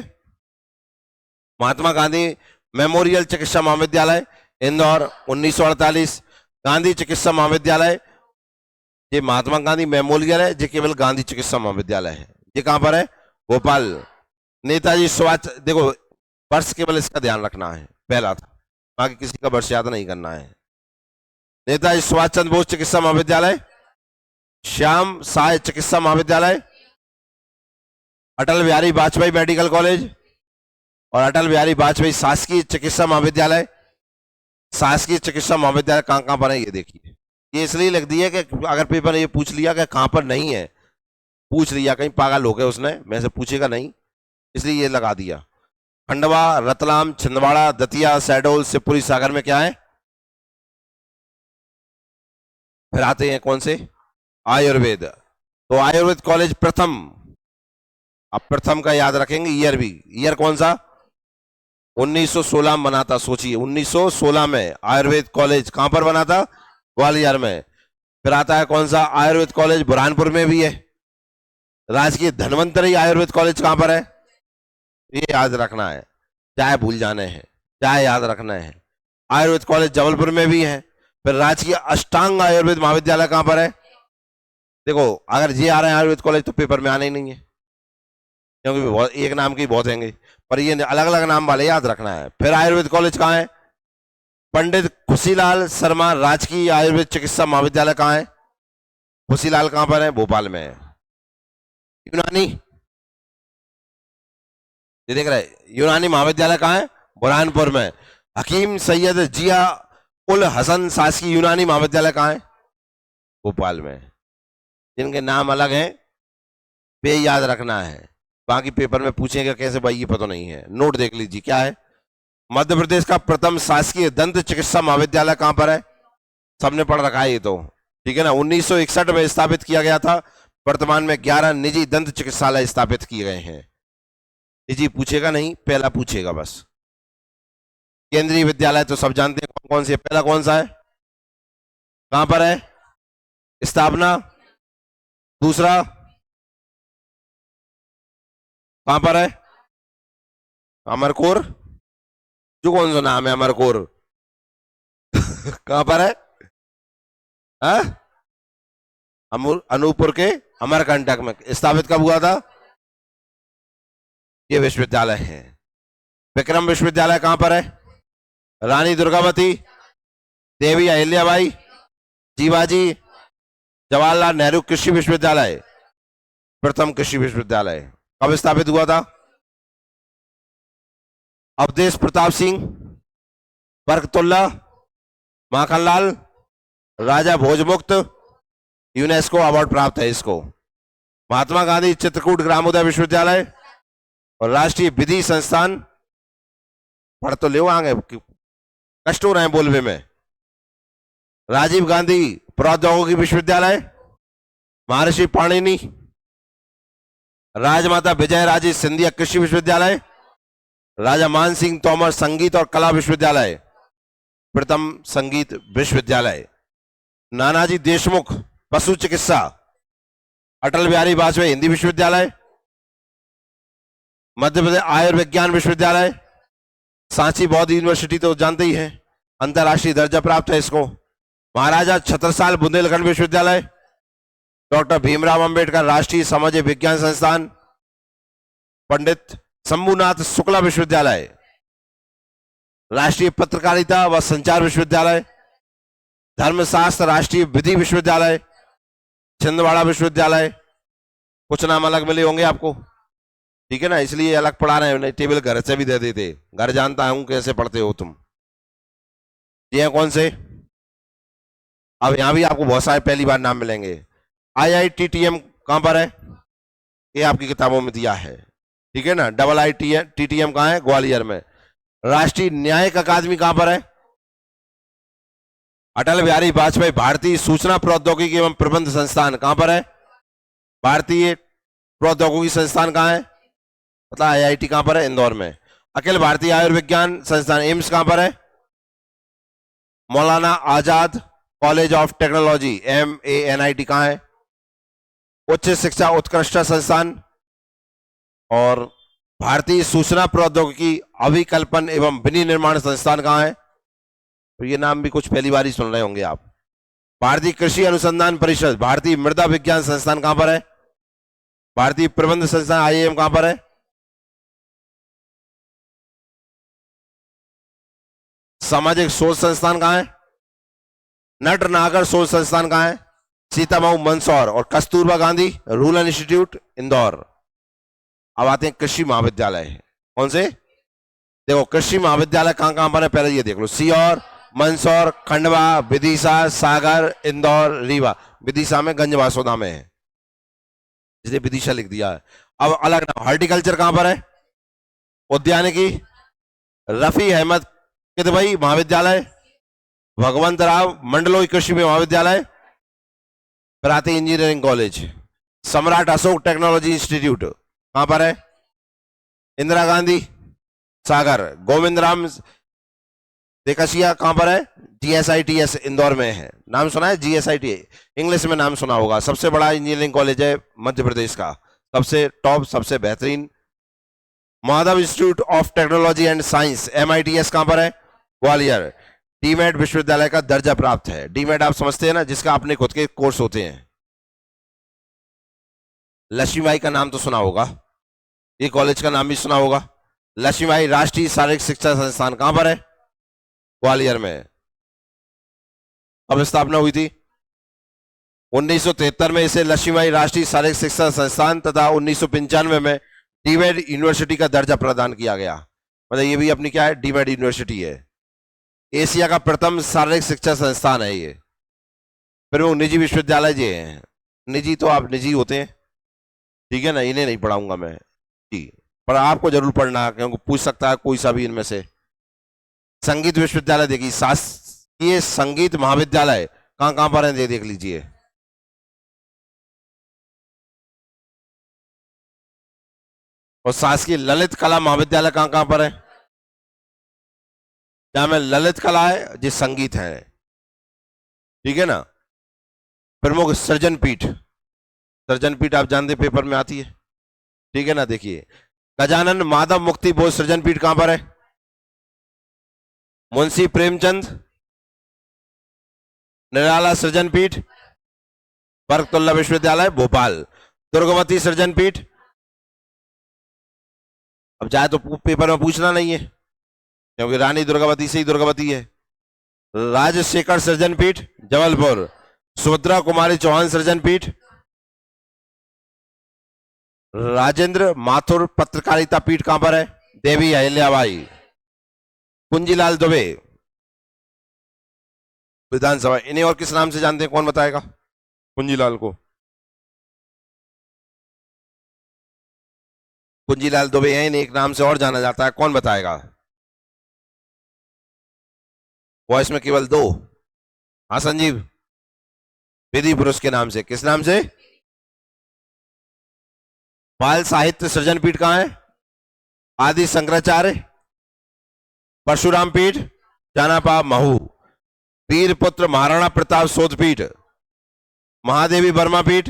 महात्मा गांधी मेमोरियल चिकित्सा महाविद्यालय इंदौर 1948। गांधी चिकित्सा महाविद्यालय, ये महात्मा गांधी मेमोरियल है, ये केवल गांधी चिकित्सा महाविद्यालय है। ये कहां पर है? भोपाल। नेताजी सुभाष, देखो वर्ष केवल इसका ध्यान रखना है, पहला था, बाकी किसी का वर्ष याद नहीं करना है। नेताजी सुभाष चंद्र बोस चिकित्सा महाविद्यालय, श्याम साय चिकित्सा महाविद्यालय, अटल बिहारी वाजपेयी मेडिकल कॉलेज और अटल बिहारी वाजपेयी शासकीय चिकित्सा महाविद्यालय। शासकीय चिकित्सा महाविद्यालय कहां कहां पर है ये देखिए। ये इसलिए लिख दिया कि अगर पेपर ये पूछ लिया कि कहां पर नहीं है, पूछ लिया कहीं पागल हो गए उसने, मैं से पूछेगा नहीं, इसलिए ये लगा दिया। खंडवा, रतलाम, छिंदवाड़ा, दतिया, शहडोल, शिवपुरी, सागर में क्या है? फिर आते हैं कौन से? आयुर्वेद। तो आयुर्वेद कॉलेज प्रथम, अब प्रथम का याद रखेंगे, ईयर भी, ईयर कौन सा? 1916 में बना था। सोचिए 1916 में आयुर्वेद कॉलेज कहां पर बना था? ग्वालियर में। फिर आता है कौन सा? आयुर्वेद कॉलेज बुरहानपुर में भी है। राजकीय धन्वंतरी आयुर्वेद कॉलेज कहां पर है? ये याद रखना है, चाहे भूल जाने हैं चाहे याद रखना है। आयुर्वेद कॉलेज जबलपुर में भी है। फिर राजकीय अष्टांग आयुर्वेद महाविद्यालय कहां पर है? देखो अगर ये आ रहे हैं आयुर्वेद कॉलेज तो पेपर में आने ही नहीं है, क्योंकि एक नाम की बहुत होंगे, पर ये अलग अलग नाम वाले याद रखना है। फिर आयुर्वेद कॉलेज कहां है? पंडित खुशीलाल शर्मा राजकीय आयुर्वेद चिकित्सा महाविद्यालय कहां है? खुशीलाल कहां पर है? भोपाल में है। यूनानी, ये देख रहे, यूनानी महाविद्यालय कहां है? बुरहानपुर में। हकीम सैयद जिया उल हसन शासकीय यूनानी महाविद्यालय कहां है? भोपाल में। जिनके नाम अलग हैं वे याद रखना है, बाकी पेपर में पूछेगा कैसे भाई ये पता नहीं है। नोट देख लीजिए क्या है। मध्य प्रदेश का प्रथम शासकीय दंत चिकित्सा महाविद्यालय कहां पर है? सबने पढ़ रखा है ये तो, ठीक है ना। 1961 में स्थापित किया गया था। वर्तमान में 11 निजी दंत चिकित्सालय स्थापित किए गए हैं। निजी पूछेगा नहीं, पहला पूछेगा बस। केंद्रीय विद्यालय तो सब जानते हैं कौन कौन से। पहला कौन सा है? कहां पर है स्थापना? दूसरा कहां पर है? अमरकोर, जो कौन सा नाम है अमरकोर कहां पर है? अनूपपुर के अमरकंटक में। स्थापित कब हुआ था? ये विश्वविद्यालय है। विक्रम विश्वविद्यालय कहां पर है? रानी दुर्गावती, देवी अहिल्याबाई, जीवाजी, जवाहरलाल नेहरू कृषि विश्वविद्यालय, प्रथम कृषि विश्वविद्यालय कब स्थापित हुआ था? अवधेश प्रताप सिंह, बरकतुल्ला, माखनलाल, राजा भोजमुक्त, यूनेस्को अवार्ड प्राप्त है इसको। महात्मा गांधी चित्रकूट ग्रामोदय विश्वविद्यालय और राष्ट्रीय विधि संस्थान, पढ़ तो ले आगे, कष्ट हो रहे हैं बोलने में। राजीव गांधी प्रौद्योगिकी विश्वविद्यालय, महर्षि पाणिनि, राजमाता विजय राजे सिंधिया कृषि विश्वविद्यालय, राजा मान सिंह तोमर संगीत और कला विश्वविद्यालय, प्रथम संगीत विश्वविद्यालय। नानाजी देशमुख पशु चिकित्सा, अटल बिहारी वाजपेयी हिंदी विश्वविद्यालय, मध्य प्रदेश आयुर्विज्ञान विश्वविद्यालय, सांची बौद्ध यूनिवर्सिटी तो जानते ही हैं, अंतरराष्ट्रीय दर्जा प्राप्त है इसको। महाराजा छत्रसाल बुंदेलखंड विश्वविद्यालय, डॉक्टर भीमराव अंबेडकर राष्ट्रीय सामाजिक विज्ञान संस्थान, पंडित शंभुनाथ शुक्ला विश्वविद्यालय, राष्ट्रीय पत्रकारिता व संचार विश्वविद्यालय, धर्मशास्त्र राष्ट्रीय विधि विश्वविद्यालय, छिंदवाड़ा विश्वविद्यालय। कुछ नाम अलग मिले होंगे आपको, ठीक है ना, इसलिए अलग पढ़ा रहे हैं। टेबल घर से भी दे देते, घर जानता हूं कैसे पढ़ते हो तुम। ये कौन से? अब यहां भी आपको बहुत सारे पहली बार नाम मिलेंगे। IITTM कहां पर है? ये आपकी किताबों में दिया है, ठीक है ना। IITTM कहां है? ग्वालियर में। राष्ट्रीय न्यायिक अकादमी कहां पर है? अटल बिहारी वाजपेयी भारतीय सूचना प्रौद्योगिकी एवं प्रबंध संस्थान कहां पर है? भारतीय प्रौद्योगिकी संस्थान कहां है? मतलब IIT कहां पर है? इंदौर में। अखिल भारतीय आयुर्विज्ञान संस्थान एम्स कहां पर है? Maulana Azad college of technology MANIT कहां है? उच्च शिक्षा उत्कृष्ट संस्थान और भारतीय सूचना प्रौद्योगिकी अभिकल्पन एवं विनिर्माण संस्थान कहां है? तो ये नाम भी कुछ पहली बार ही सुन रहे होंगे आप। भारतीय कृषि अनुसंधान परिषद, भारतीय मृदा विज्ञान संस्थान कहां पर है? भारतीय प्रबंध संस्थान IIM कहां पर है? सामाजिक शोध संस्थान कहां है? नटनागर शोध संस्थान कहां है? सीतामऊ मंदसौर। और कस्तूरबा गांधी रूरल इंस्टीट्यूट इंदौर। अब आते हैं कृषि महाविद्यालय। कौन से? देखो कृषि महाविद्यालय कहां कहां पर है, पहले ये देख लो। सीहोर, मंदसौर, खंडवा, विदिशा, सागर, इंदौर, रीवा। विदिशा में गंजवासोदा में है, इसलिए विदिशा लिख दिया है। अब अलग नाम। हॉर्टिकल्चर कहां पर है? उद्यानिकी रफी अहमद किदवई महाविद्यालय, भगवंत राव मंडलोई कृषि महाविद्यालय, प्रांतीय इंजीनियरिंग कॉलेज। सम्राट अशोक टेक्नोलॉजी इंस्टीट्यूट कहां पर है? इंदिरा गांधी सागर। गोविंद राम देकसिया कहां पर है? GSITS इंदौर में है। नाम सुना है? GSIT इंग्लिश में नाम सुना होगा। सबसे बड़ा इंजीनियरिंग कॉलेज है मध्य प्रदेश का, सबसे टॉप, सबसे बेहतरीन। Madhav institute of technology and science MITS कहां पर है? ग्वालियर। डीमेट विश्वविद्यालय का दर्जा प्राप्त है। डीमेट आप समझते हैं ना, जिसका अपने खुद के कोर्स होते हैं। लक्ष्मीबाई का नाम तो सुना होगा, ये कॉलेज का नाम भी सुना होगा। लक्ष्मीबाई राष्ट्रीय शारीरिक शिक्षा संस्थान कहां पर है? ग्वालियर में। कब स्थापना हुई थी? 1973 में इसे लक्ष्मीबाई राष्ट्रीय शारीरिक शिक्षा संस्थान तथा 1995 में डीमेट यूनिवर्सिटी का दर्जा प्रदान किया गया। मतलब ये भी अपनी क्या है? डीमेट यूनिवर्सिटी है। एशिया का प्रथम शारीरिक शिक्षा संस्थान है ये। फिर वो निजी विश्वविद्यालय जो हैं, निजी तो आप निजी होते हैं, ठीक है ना, इन्हें नहीं पढ़ाऊंगा मैं जी, पर आपको जरूर पढ़ना, क्योंकि पूछ सकता है कोई सा भी इनमें से। संगीत विश्वविद्यालय देखिए, शासकीय संगीत महाविद्यालय कहां कहां पर है देख लीजिए। और शासकीय ललित कला महाविद्यालय कहां कहां पर है? जहां में ललित कला है, जिस संगीत है, ठीक है ना। प्रमुख सृजन पीठ, सृजन पीठ आप जानते पेपर में आती है, ठीक है ना। देखिए गजानन माधव मुक्ति बोध सृजन पीठ कहां पर है? मुंशी प्रेमचंद निराला सृजन पीठ बरकतुल्ला विश्वविद्यालय भोपाल। दुर्गावती सृजन पीठ, अब चाहे तो पेपर में पूछना नहीं है, क्योंकि रानी दुर्गावती से ही दुर्गावती है। राजशेखर सृजन पीठ जबलपुर। सुभद्रा कुमारी चौहान सृजन पीठ। राजेंद्र माथुर पत्रकारिता पीठ कहां पर है? देवी अहिल्याबाई। कुंजीलाल दुबे विधानसभा, इन्हें और किस नाम से जानते हैं, कौन बताएगा? कुंजीलाल को कुंजीलाल दुबे है, इन्हें एक नाम से और जाना जाता है, कौन बताएगा? वॉइस में केवल दो। हाँ संजीव, विधि पुरुष के नाम से। किस नाम से? बाल साहित्य सृजन पीठ कहां है? आदि शंकराचार्य परशुराम पीठ जानापा महू। वीर पुत्र महाराणा प्रताप शोध पीठ महादेवी वर्मा पीठ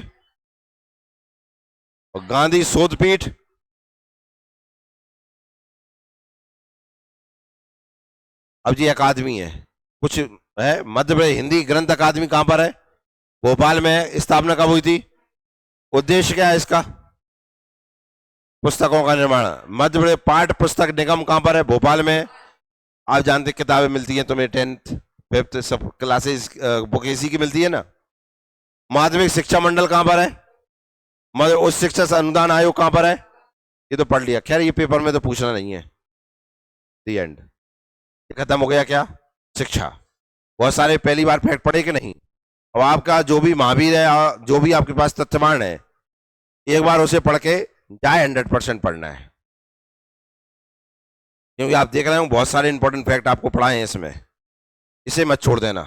और गांधी शोध पीठ। अब जी अकादमी है, कुछ है। मध्य प्रदेश हिंदी ग्रंथ अकादमी कहां पर है? भोपाल में। स्थापना कब हुई थी? उद्देश्य क्या है इसका? पुस्तकों का निर्माण। मध्य प्रदेश पाठ पुस्तक निगम कहां पर है? भोपाल में। आप जानते किताबें मिलती हैं तुम्हें 10th 5th सब क्लासेस बुक इसी की मिलती है ना। माध्यमिक शिक्षा मंडल कहां पर है, मगर उच्च शिक्षा से अनुदान आयोग कहां पर है, ये तो पढ़ लिया। खैर ये पेपर में तो पूछना नहीं है। दी एंड, ये खत्म हो गया क्या, शिक्षा। बहुत सारे पहली बार फैक्ट पढ़े कि नहीं। अब आपका जो भी महावीर है, जो भी आपके पास तथ्यवान है, एक बार उसे पढ़ के जाए 100% पढ़ना है, क्योंकि आप देख रहे हो बहुत सारे इंपॉर्टेंट फैक्ट आपको पढ़ाए हैं इसमें, इसे मत छोड़ देना।